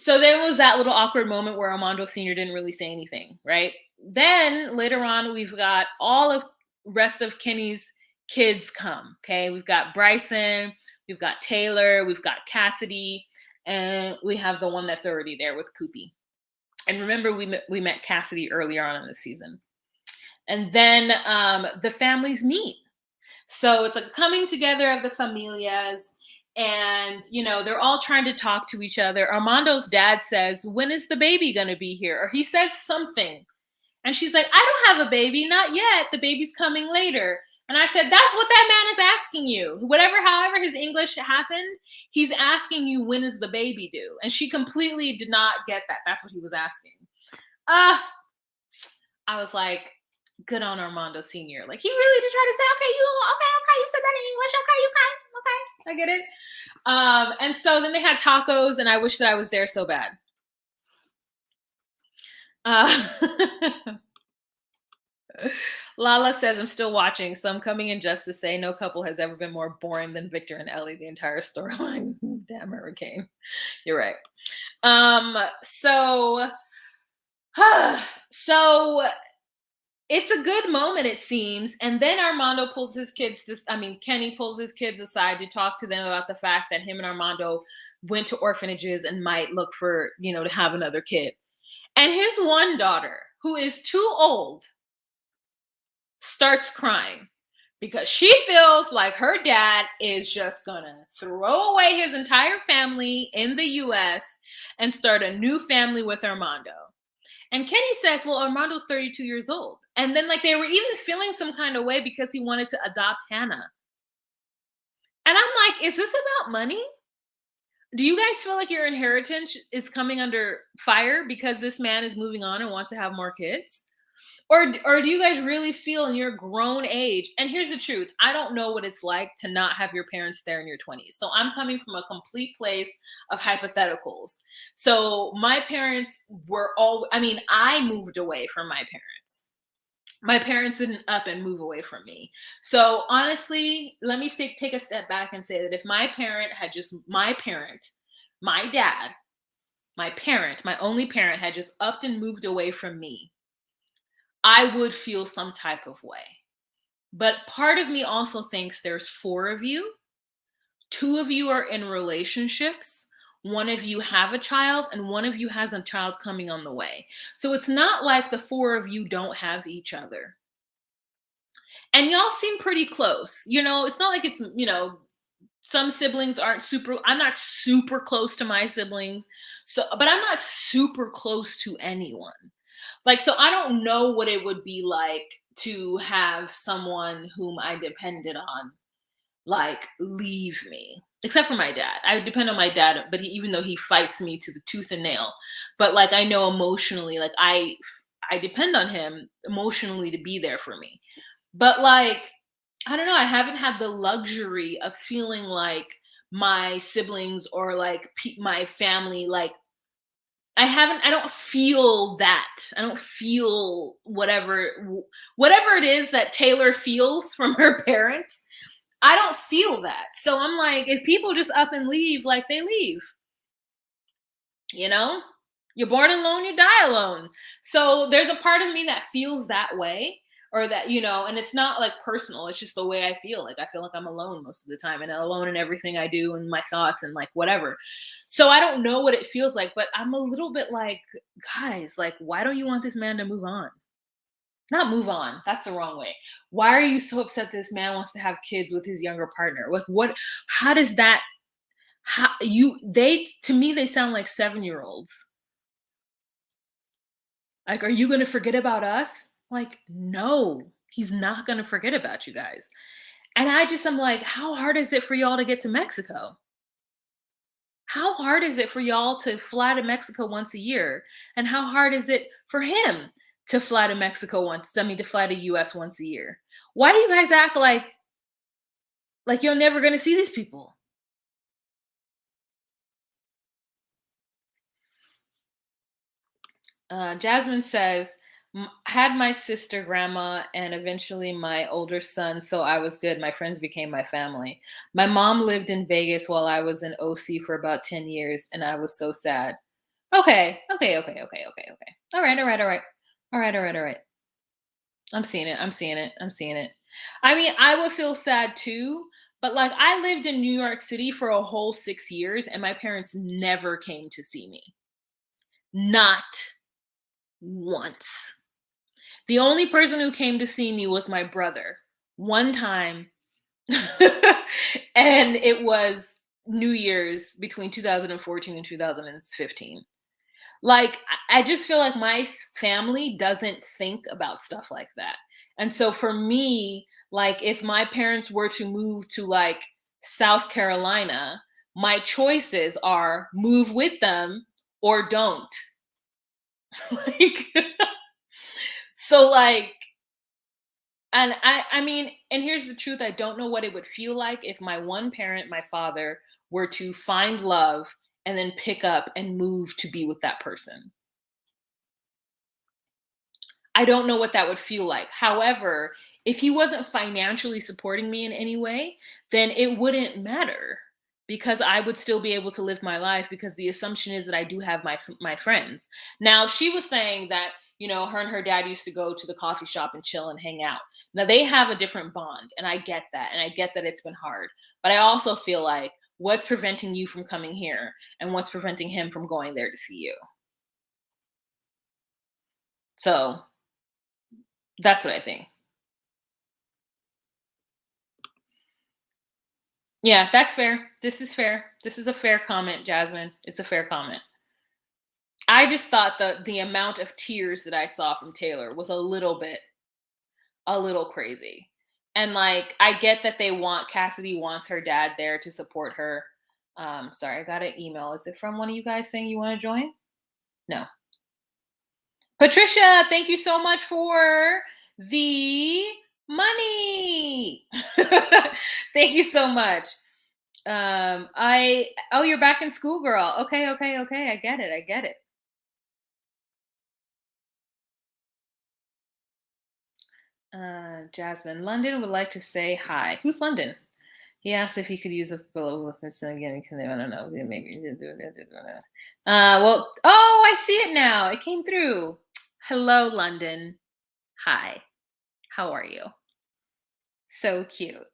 there was that little awkward moment where Armando Sr. didn't really say anything, right? Then later on, we've got all of rest of Kenny's kids come. Okay, we've got Bryson, we've got Taylor, we've got Cassidy, and we have the one that's already there with Koopy. And remember, we met Cassidy earlier on in the season, and then the families meet. So it's like a coming together of the familias, and they're all trying to talk to each other. Armando's dad says, "When is the baby gonna be here?" Or he says something, and she's like, "I don't have a baby, not yet. The baby's coming later." And I said, "That's what that man is asking you. However his English happened, he's asking you, when is the baby due?" And she completely did not get that. That's what he was asking. I was like, good on Armando Sr. Like, he really did try to say, okay, you said that in English. Okay, I get it. And so then they had tacos, and I wish that I was there so bad. Lala says, "I'm still watching, so I'm coming in just to say no couple has ever been more boring than Victor and Ellie. The entire storyline." Damn hurricane. You're right. So it's a good moment, it seems. And then Kenny pulls his kids aside to talk to them about the fact that him and Armando went to orphanages and might look for, to have another kid. And his one daughter, who is too old, starts crying because she feels like her dad is just gonna throw away his entire family in the US and start a new family with Armando. And Kenny says, "Well, Armando's 32 years old." And then they were even feeling some kind of way because he wanted to adopt Hannah. And I'm like, is this about money? Do you guys feel like your inheritance is coming under fire because this man is moving on and wants to have more kids? Or do you guys really feel in your grown age? And here's the truth. I don't know what it's like to not have your parents there in your 20s. So I'm coming from a complete place of hypotheticals. So my parents were I moved away from my parents. My parents didn't up and move away from me. So honestly, let me take a step back and say that if my dad, my only parent had just upped and moved away from me, I would feel some type of way. But part of me also thinks there's 4 of you. 2 of you are in relationships. 1 of you have a child, and 1 of you has a child coming on the way. So it's not like the 4 of you don't have each other. And y'all seem pretty close. It's not like it's, some siblings aren't I'm not super close to my siblings. But I'm not super close to anyone. So I don't know what it would be like to have someone whom I depended on, leave me. Except for my dad. I depend on my dad, but even though he fights me to the tooth and nail. But I know emotionally, I depend on him emotionally to be there for me. But I don't know, I haven't had the luxury of feeling like my siblings or my family, I don't feel that. I don't feel whatever it is that Taylor feels from her parents. I don't feel that. So I'm like, if people just up and leave, they leave. You're born alone, you die alone. So there's a part of me that feels that way, or that, and it's not personal. It's just the way I feel. I feel like I'm alone most of the time, and alone in everything I do and my thoughts and whatever. So I don't know what it feels like, but I'm a little bit guys, why don't you want this man to move on? Not move on. That's the wrong way. Why are you so upset this man wants to have kids with his younger partner? How does that, to me, they sound like 7-year-olds. Are you going to forget about us? No, he's not going to forget about you guys. And I'm like, how hard is it for y'all to get to Mexico? How hard is it for y'all to fly to Mexico once a year? And how hard is it for him to fly to to fly to US once a year? Why do you guys act like you're never going to see these people? Jasmine says, had my sister, grandma, and eventually my older son, so I was good. My friends became my family. My mom lived in Vegas while I was in OC for about 10 years, and I was so sad. Okay, okay, okay, okay, okay, okay. All right, all right, all right. All right, all right, all right. I'm seeing it. I'm seeing it. I'm seeing it. I mean, I would feel sad too, but like I lived in New York City for a whole 6 years, and my parents never came to see me. Not once. The only person who came to see me was my brother. One time. And it was New Year's between 2014 and 2015. Like, I just feel like my family doesn't think about stuff like that. And so for me, like, if my parents were to move to like South Carolina, my choices are move with them or don't. Like, so like, and I mean, and here's the truth, I don't know what it would feel like if my one parent, my father, were to find love and then pick up and move to be with that person. I don't know what that would feel like. However, if he wasn't financially supporting me in any way, then it wouldn't matter because I would still be able to live my life because the assumption is that I do have my friends. Now, she was saying that, her and her dad used to go to the coffee shop and chill and hang out. Now, they have a different bond, and I get that. And I get that it's been hard. But I also feel like what's preventing you from coming here and what's preventing him from going there to see you? So, that's what I think. Yeah, that's fair. This is fair. This is a fair comment, Jasmine. It's a fair comment. I just thought the amount of tears that I saw from Taylor was a little crazy. And like I get that Cassidy wants her dad there to support her. Sorry, I got an email. Is it from one of you guys saying you want to join? No. Patricia, thank you so much for the money. Thank you so much. You're back in school, girl. Okay, okay, okay. I get it. I get it. Jasmine, London would like to say hi. Who's London? He asked if he could use a pillow with us again. I don't know. Maybe. Well, oh, I see it now. It came through. Hello, London. Hi. How are you? So cute.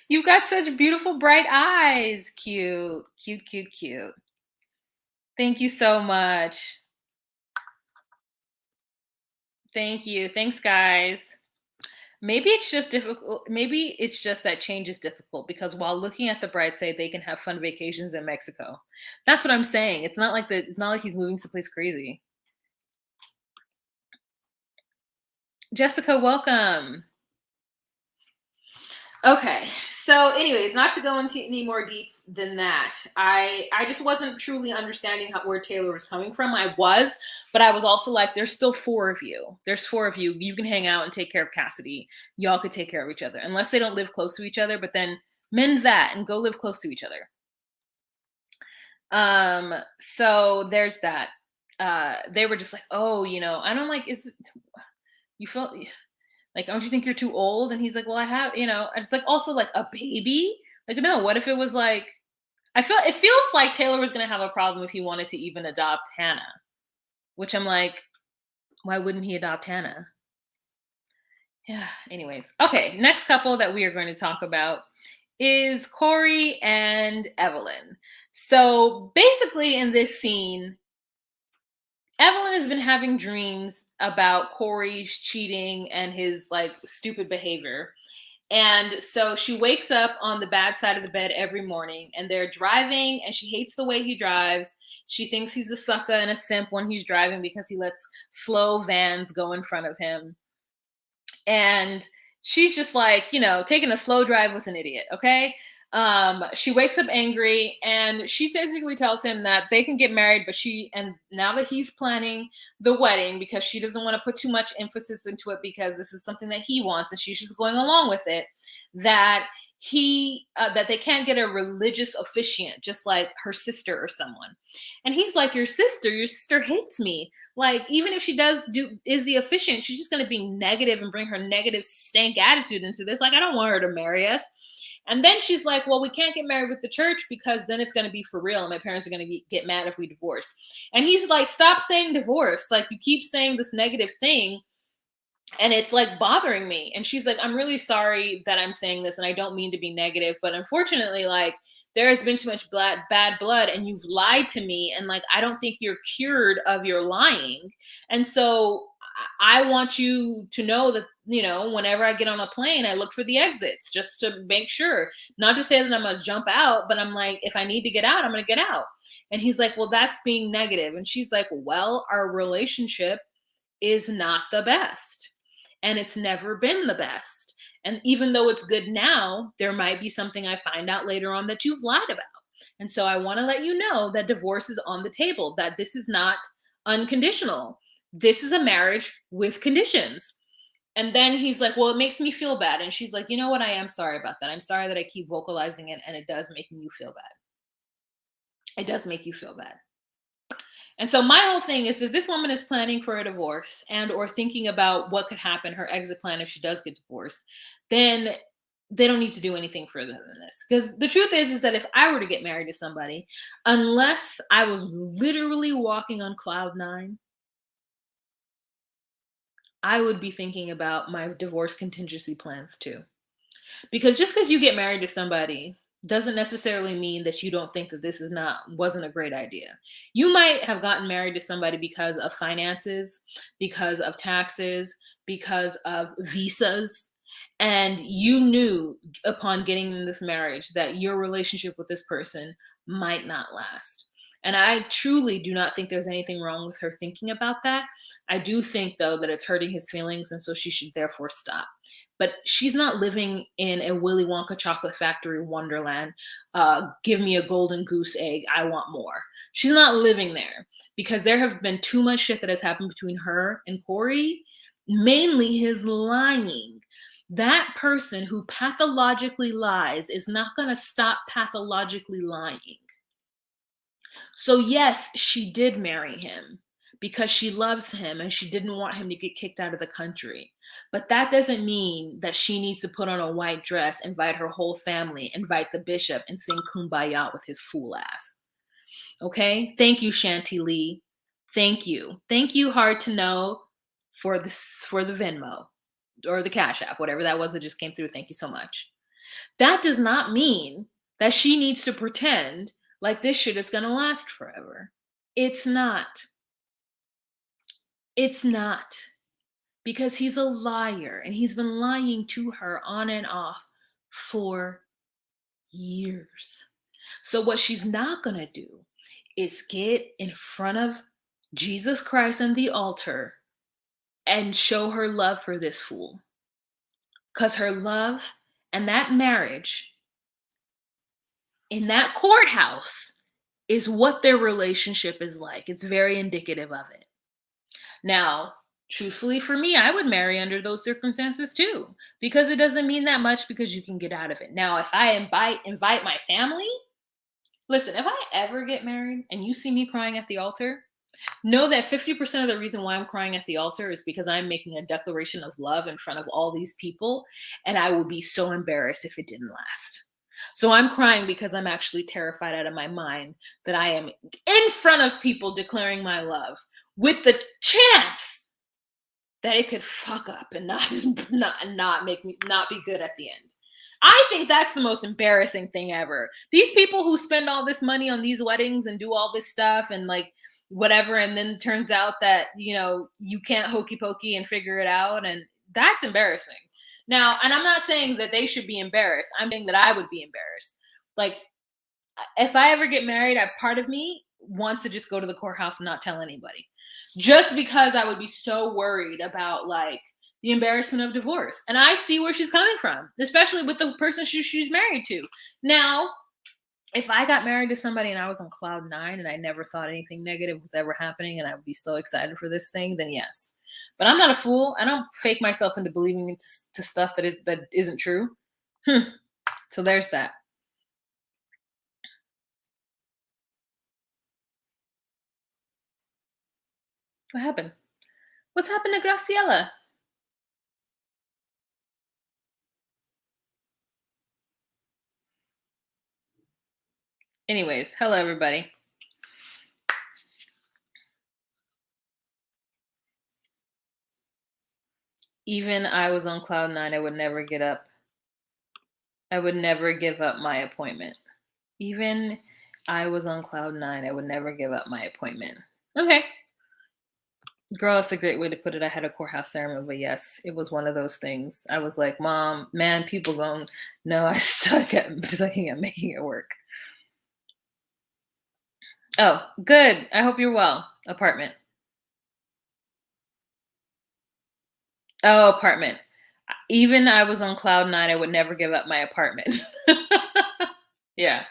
You've got such beautiful bright eyes. Cute, cute, cute, cute. Thank you so much. Thank you. Thanks, guys. Maybe it's just difficult. Maybe it's just that change is difficult because while looking at the bright side, they can have fun vacations in Mexico. That's what I'm saying. It's not like he's moving someplace crazy. Jessica, welcome. Okay, so anyways, not to go into any more deep than that, I just wasn't truly understanding where Taylor was coming from. I was, but I was also like, there's still four of you. There's four of you. You can hang out and take care of Cassidy. Y'all could take care of each other, unless they don't live close to each other. But then mend that and go live close to each other. So there's that. They were just like, oh, and I'm like, you feel like, don't you think you're too old? And he's like, well, I have, and it's like also like a baby. Like, no, what if it was like, it feels like Taylor was going to have a problem if he wanted to even adopt Hannah, which I'm like, why wouldn't he adopt Hannah? Yeah. Anyways. Okay. Next couple that we are going to talk about is Corey and Evelin. So basically in this scene, Evelin has been having dreams about Corey's cheating and his like stupid behavior. And so she wakes up on the bad side of the bed every morning and they're driving and she hates the way he drives. She thinks he's a sucker and a simp when he's driving because he lets slow vans go in front of him. And she's just like, taking a slow drive with an idiot. Okay. She wakes up angry and she basically tells him that they can get married, but now that he's planning the wedding because she doesn't want to put too much emphasis into it because this is something that he wants and she's just going along with it, that that they can't get a religious officiant, just like her sister or someone. And he's like, your sister hates me. Like, even if she is the officiant, she's just going to be negative and bring her negative stank attitude into this. Like, I don't want her to marry us. And then she's like, well, we can't get married with the church because then it's going to be for real. And my parents are going to get mad if we divorce. And he's like, stop saying divorce. Like, you keep saying this negative thing and it's like bothering me. And she's like, I'm really sorry that I'm saying this and I don't mean to be negative, but unfortunately, like, there has been too much bad blood and you've lied to me, and like, I don't think you're cured of your lying. And so I want you to know that, whenever I get on a plane, I look for the exits just to make sure. Not to say that I'm gonna jump out, but I'm like, if I need to get out, I'm gonna get out. And he's like, well, that's being negative. And she's like, well, our relationship is not the best. And it's never been the best. And even though it's good now, there might be something I find out later on that you've lied about. And so I want to let you know that divorce is on the table, that this is not unconditional. This is a marriage with conditions. And then he's like, well, it makes me feel bad. And she's like, you know what? I am sorry about that. I'm sorry that I keep vocalizing it. And it does make you feel bad. It does make you feel bad. And so my whole thing is, if this woman is planning for a divorce and or thinking about what could happen, her exit plan if she does get divorced, then they don't need to do anything further than this. Because the truth is that if I were to get married to somebody, unless I was literally walking on cloud nine, I would be thinking about my divorce contingency plans too. Because just because you get married to somebody doesn't necessarily mean that you don't think that this wasn't a great idea. You might have gotten married to somebody because of finances, because of taxes, because of visas, and you knew upon getting in this marriage that your relationship with this person might not last. And I truly do not think there's anything wrong with her thinking about that. I do think, though, that it's hurting his feelings, and so she should therefore stop. But she's not living in a Willy Wonka chocolate factory wonderland. Give me a golden goose egg. I want more. She's not living there, because there have been too much shit that has happened between her and Corey, mainly his lying. That person who pathologically lies is not going to stop pathologically lying. So yes, she did marry him because she loves him and she didn't want him to get kicked out of the country. But that doesn't mean that she needs to put on a white dress, invite her whole family, invite the bishop, and sing Kumbaya with his fool ass. Okay? Thank you, Shanty Lee. Thank you. Thank you, Hard to Know, for the Venmo or the Cash App, whatever that was that just came through. Thank you so much. That does not mean that she needs to pretend like this shit is going to last forever. It's not. It's not. Because he's a liar, and he's been lying to her on and off for years. So what she's not going to do is get in front of Jesus Christ and the altar and show her love for this fool. Because her love and that marriage in that courthouse is what their relationship is like. It's very indicative of it. Now, truthfully, for me, I would marry under those circumstances too, because it doesn't mean that much because you can get out of it. Now, if I invite my family, listen, if I ever get married and you see me crying at the altar, know that 50% of the reason why I'm crying at the altar is because I'm making a declaration of love in front of all these people, and I would be so embarrassed if it didn't last. So I'm crying because I'm actually terrified out of my mind that I am in front of people declaring my love with the chance that it could fuck up and not make me not be good at the end. I think that's the most embarrassing thing ever. These people who spend all this money on these weddings and do all this stuff and like whatever, and then it turns out that, you can't hokey pokey and figure it out, and that's embarrassing. Now, and I'm not saying that they should be embarrassed. I'm saying that I would be embarrassed. Like, if I ever get married, part of me wants to just go to the courthouse and not tell anybody. Just because I would be so worried about, like, the embarrassment of divorce. And I see where she's coming from, especially with the person she's married to. Now, if I got married to somebody and I was on cloud nine and I never thought anything negative was ever happening and I would be so excited for this thing, then yes. But I'm not a fool. I don't fake myself into believing into stuff that isn't true. So there's that. What happened? What's happened to Graciela? Anyways, hello everybody. Even I was on cloud nine. I would never get up. I would never give up my appointment. Even I was on cloud nine. I would never give up my appointment. Okay. Girl, that's a great way to put it. I had a courthouse ceremony, but yes, it was one of those things. I was like, Mom, man, people going, no, I suck at making it work. Oh, good. I hope you're well. Apartment. Oh, apartment. Even I was on cloud nine. I would never give up my apartment. Yeah.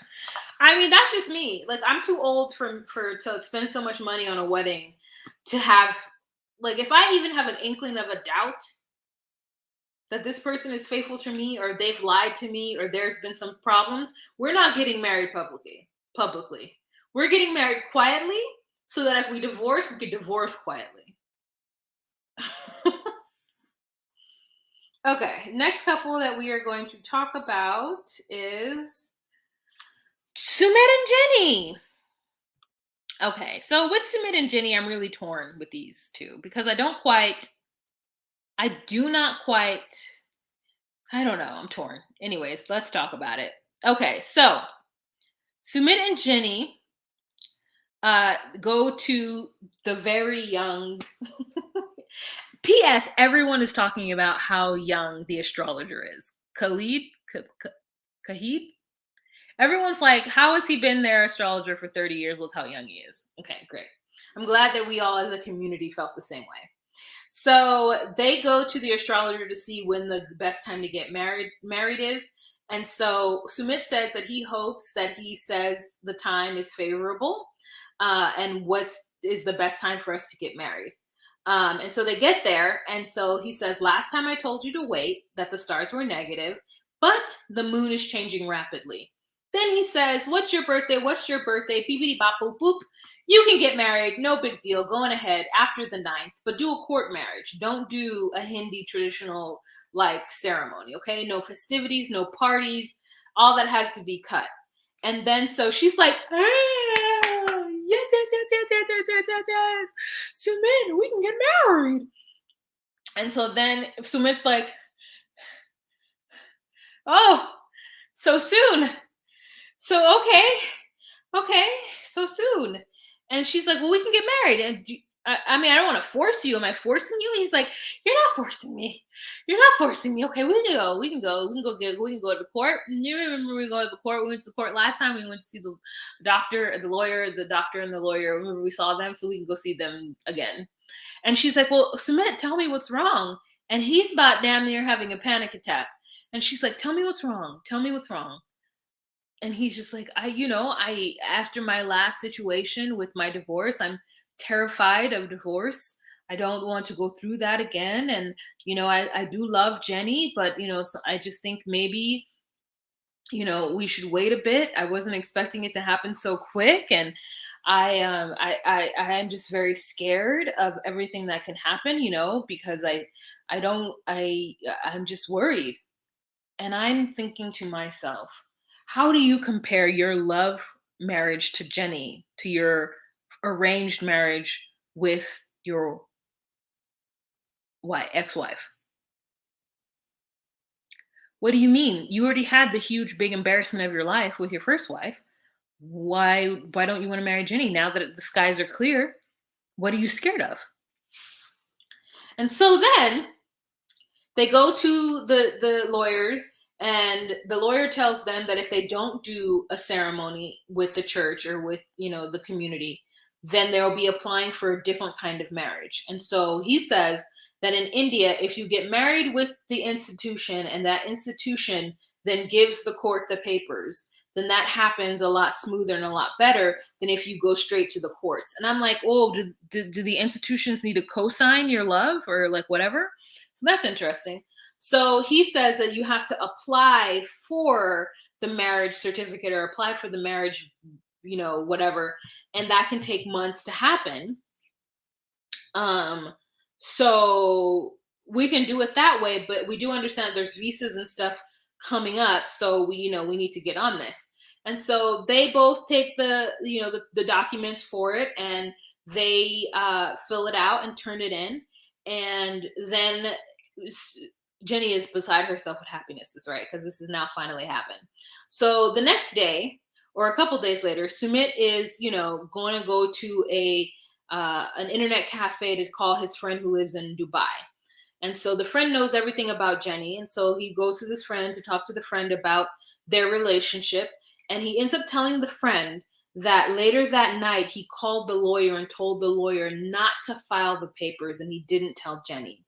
I mean, that's just me. Like, I'm too old for to spend so much money on a wedding to have, like, if I even have an inkling of a doubt that this person is faithful to me, or they've lied to me, or there's been some problems, we're not getting married publicly. We're getting married quietly, so that if we divorce, we can divorce quietly. Okay, next couple that we are going to talk about is Sumit and Jenny. Okay, so with Sumit and Jenny, I'm really torn with these two because I do not quite, I don't know, I'm torn. Anyways, let's talk about it. Okay, so Sumit and Jenny go to the very young. P.S. Everyone is talking about how young the astrologer is. Khalid? Everyone's like, how has he been their astrologer for 30 years? Look how young he is. Okay, great. I'm glad that we all as a community felt the same way. So they go to the astrologer to see when the best time to get married is. And so Sumit says that he hopes that he says the time is favorable and what is the best time for us to get married. And so they get there. And so he says, last time I told you to wait, that the stars were negative, but the moon is changing rapidly. Then he says, what's your birthday? What's your birthday? Beepity bop boop boop. You can get married. No big deal. Going ahead after the 9th, but do a court marriage. Don't do a Hindi traditional like ceremony. Okay. No festivities, no parties. All that has to be cut. And then so she's like, yes. Sumit, we can get married. And so then Sumit's like, oh, so soon. So okay, so soon. And she's like, well, we can get married. And I mean, I don't want to force you. Am I forcing you? And he's like, you're not forcing me. You're not forcing me. Okay, we can go. We can go to the court. You remember we go to the court? We went to the court last time. We went to see the doctor, the lawyer, the doctor and the lawyer. Remember we saw them, so we can go see them again. And she's like, well, Sumit, tell me what's wrong. And he's about damn near having a panic attack. And she's like, tell me what's wrong. Tell me what's wrong. And he's just like, I after my last situation with my divorce, I'm terrified of divorce. I don't want to go through that again. And, I do love Jenny, but, so I just think maybe, we should wait a bit. I wasn't expecting it to happen so quick. And I'm just very scared of everything that can happen, because I'm just worried. And I'm thinking to myself, how do you compare your love marriage to Jenny to your arranged marriage with your ex-wife? What do you mean? You already had the huge, big embarrassment of your life with your first wife. Why don't you want to marry Jenny now that the skies are clear? What are you scared of? And so then they go to the lawyer. And the lawyer tells them that if they don't do a ceremony with the church or with, the community, then they'll be applying for a different kind of marriage. And so he says that in India, if you get married with the institution and that institution then gives the court the papers, then that happens a lot smoother and a lot better than if you go straight to the courts. And I'm like, oh, do the institutions need to co-sign your love or like whatever? So that's interesting. So he says that you have to apply for the marriage certificate or apply for the marriage, whatever, and that can take months to happen. So we can do it that way, but we do understand there's visas and stuff coming up, so we need to get on this. And so they both take the documents for it, and they fill it out and turn it in, and then Jenny is beside herself with happiness, is right, because this has now finally happened. So the next day, or a couple days later, Sumit is going to go to an internet cafe to call his friend who lives in Dubai. And so the friend knows everything about Jenny. And so he goes to this friend to talk to the friend about their relationship. And he ends up telling the friend that later that night, he called the lawyer and told the lawyer not to file the papers. And he didn't tell Jenny.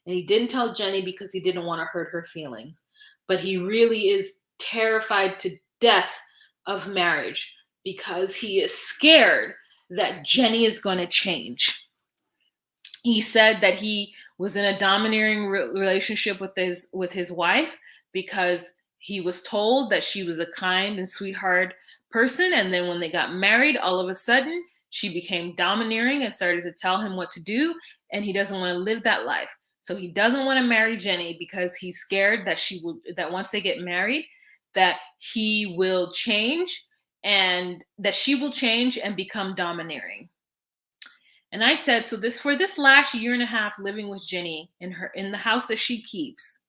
And he didn't tell Jenny because he didn't want to hurt her feelings. But he really is terrified to death of marriage because he is scared that Jenny is going to change. He said that he was in a domineering relationship with his wife because he was told that she was a kind and sweetheart person. And then when they got married, all of a sudden, she became domineering and started to tell him what to do. And he doesn't want to live that life. So he doesn't want to marry Jenny because he's scared that once they get married, that he will change and that she will change and become domineering. And I said, so for this last year and a half living with Jenny in the house that she keeps,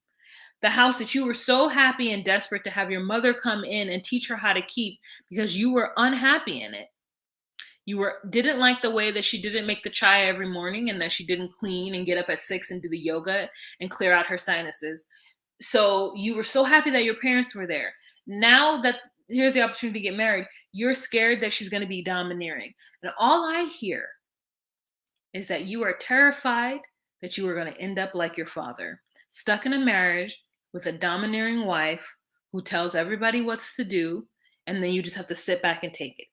the house that you were so happy and desperate to have your mother come in and teach her how to keep because you were unhappy in it. You didn't like the way that she didn't make the chai every morning and that she didn't clean and get up at 6 and do the yoga and clear out her sinuses. So you were so happy that your parents were there. Now that here's the opportunity to get married, you're scared that she's going to be domineering. And all I hear is that you are terrified that you are going to end up like your father, stuck in a marriage with a domineering wife who tells everybody what to do, and then you just have to sit back and take it.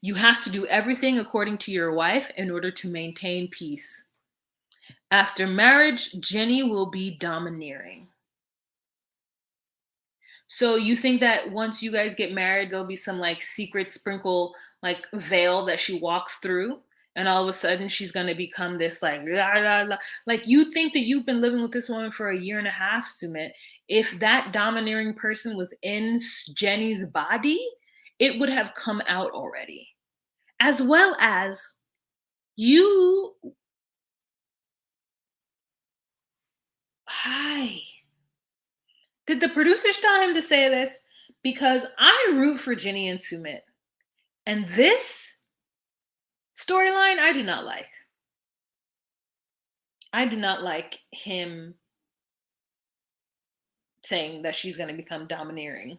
You have to do everything according to your wife in order to maintain peace. After marriage, Jenny will be domineering. So you think that once you guys get married, there'll be some like secret sprinkle, like veil that she walks through, and all of a sudden she's going to become this like, la, la, la. Like you think that you've been living with this woman for a year and a half, Sumit. If that domineering person was in Jenny's body, it would have come out already. As well as you. Hi. Did the producers tell him to say this? Because I root for Jenny and Sumit. And this storyline, I do not like. I do not like him saying that she's going to become domineering.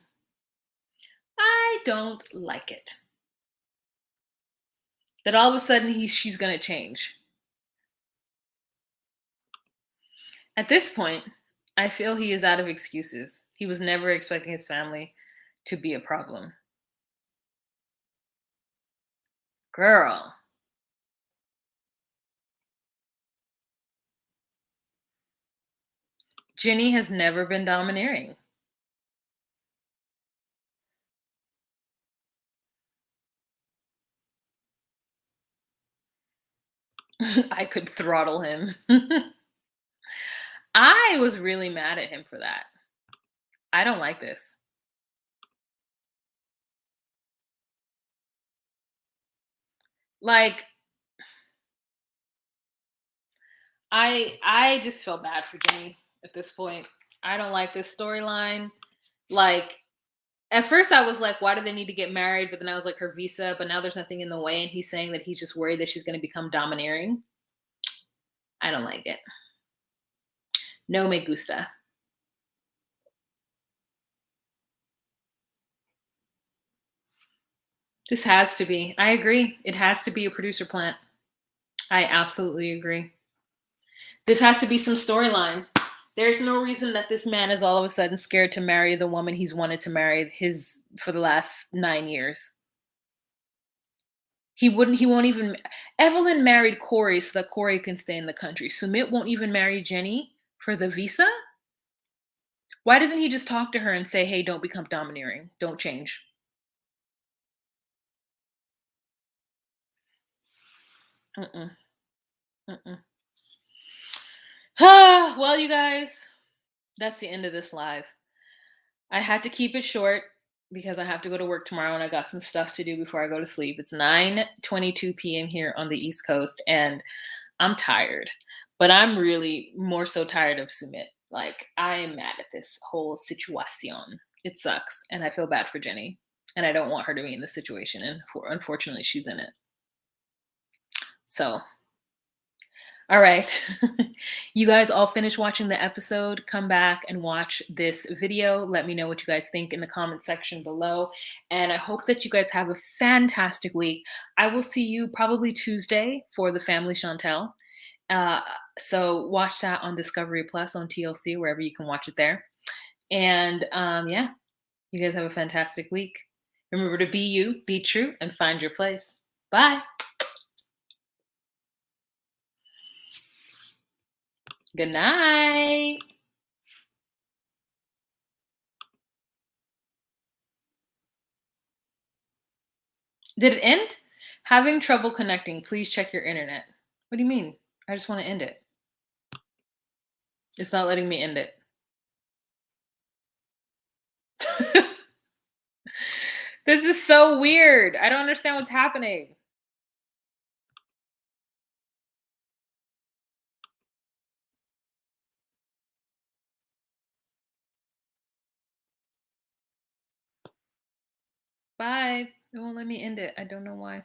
I don't like it. That all of a sudden she's going to change. At this point, I feel he is out of excuses. He was never expecting his family to be a problem. Girl. Jenny has never been domineering. I could throttle him. I was really mad at him for that. I don't like this. Like, I just feel bad for Jenny at this point. I don't like this storyline. Like, at first I was like, why do they need to get married? But then I was like, her visa, but now there's nothing in the way. And he's saying that he's just worried that she's going to become domineering. I don't like it. No me gusta. This has to be. I agree. It has to be a producer plant. I absolutely agree. This has to be some storyline. There's no reason that this man is all of a sudden scared to marry the woman he's wanted to marry his for the last 9 years. He won't even. Evelyn married Corey so that Corey can stay in the country. Sumit won't even marry Jenny for the visa. Why doesn't he just talk to her and say, "Hey, don't become domineering. Don't change." Mm-mm, mm-mm. Well, you guys, that's the end of this live. I had to keep it short because I have to go to work tomorrow and I got some stuff to do before I go to sleep. It's 9:22 p.m. here on the East Coast and I'm tired. But I'm really more so tired of Sumit. Like I am mad at this whole situation. It sucks and I feel bad for Jenny and I don't want her to be in this situation and unfortunately she's in it. So all right. You guys all finish watching the episode. Come back and watch this video. Let me know what you guys think in the comment section below. And I hope that you guys have a fantastic week. I will see you probably Tuesday for the Family Chantel. Uh, so watch that on Discovery Plus on TLC, wherever you can watch it there. And yeah, you guys have a fantastic week. Remember to be you, be true, and find your place. Bye. Good night. Did it end? Having trouble connecting. Please check your internet. What do you mean? I just want to end it. It's not letting me end it. This is so weird. I don't understand what's happening. Bye. It won't let me end it. I don't know why.